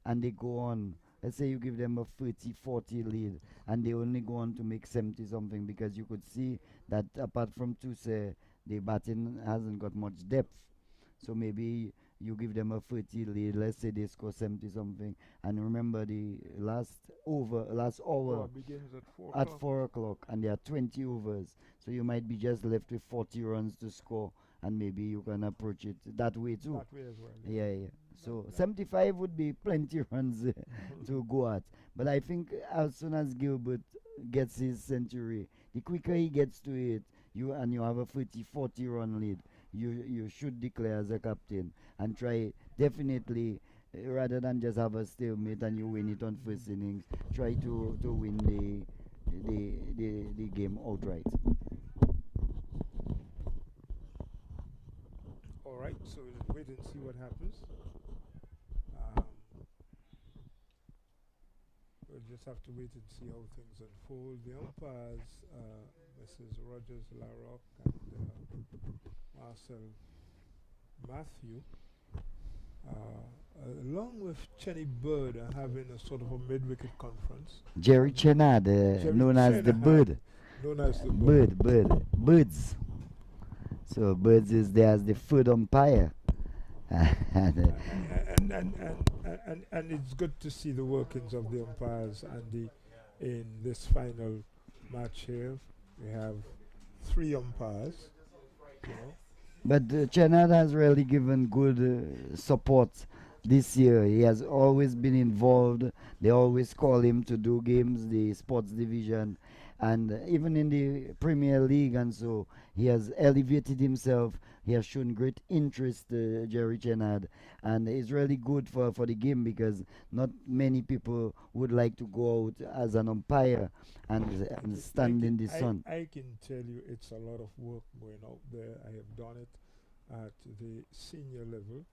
and they go on, let's say you give them a 30-40 lead and they only go on to make 70 something, because you could see that apart from Tuse, the batting hasn't got much depth. So maybe you give them a 30 lead, let's say they score 70 something, and remember the last hour
begins
at 4 o'clock, and there are 20 overs, so you might be just left with 40 runs to score, and maybe you can approach it that way too.
That way as well.
Yeah. So 75 would be plenty runs to go at, but I think as soon as Gilbert gets his century, the quicker he gets to it, you have a 30-40 run lead, you should declare as a captain and try definitely, rather than just have a stalemate and you win it on first innings, try to win the game outright.
All right, so we'll wait and see what happens. We'll just have to wait and see how things unfold. The umpires, Mrs. Rogers Larrock and Marcel Matthew, along with Chenny Bird, are having a sort of a mid-wicket conference.
Jerry Chenard,
Jerry
known as the
Chenard,
Bird.
known as the Bird.
Birds. So Birds is there as the third umpire. And,
And it's good to see the workings of the umpires and in this final match here. We have three umpires, you know.
but Chenard has really given good support this year. He has always been involved. They always call him to do games, the sports division, and even in the Premier League. And so he has elevated himself. He has shown great interest, Jerry Chenard, and it's really good for the game because not many people would like to go out as an umpire and stand in the sun.
I can tell you it's a lot of work going out there. I have done it at the senior level,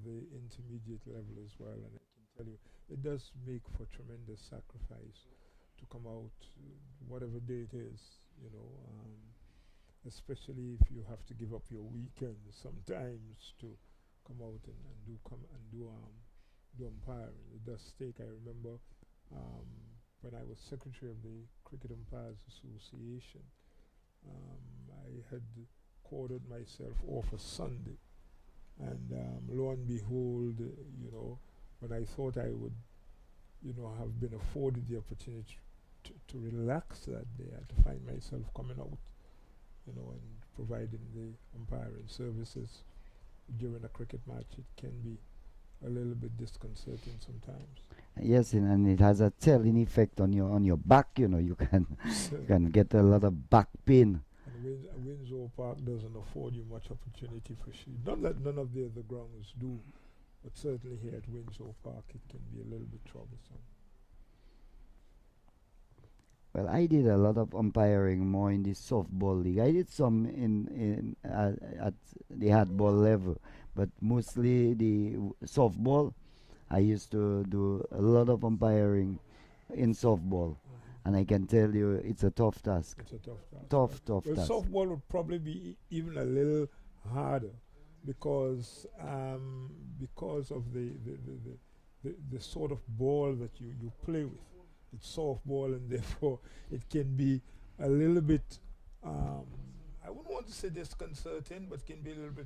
the intermediate level as well, and I can tell you it does make for tremendous sacrifice to come out, whatever day it is, you know. Especially if you have to give up your weekends sometimes to come out and do umpiring. It does take. I remember when I was secretary of the Cricket Umpires Association, I had quartered myself off a Sunday, and lo and behold, you know, when I thought I would, you know, have been afforded the opportunity to relax that day, I had to find myself coming out, you know, and providing the umpiring services during a cricket match. It can be a little bit disconcerting sometimes.
Yes, and it has a telling effect on your back. You know, you can get a lot of back pain.
And Windsor Park doesn't afford you much opportunity for shooting. Not that none of the other grounds do, but certainly here at Windsor Park it can be a little bit troublesome.
Well, I did a lot of umpiring more in the softball league. I did some in at the hardball level, but mostly the softball. I used to do a lot of umpiring in softball, and I can tell you it's a tough task.
It's a tough task.
Tough
Well,
task.
softball would probably be even a little harder because of the sort of ball that you play with. It's softball, and therefore it can be a little bit, I wouldn't want to say disconcerting, but can be a little bit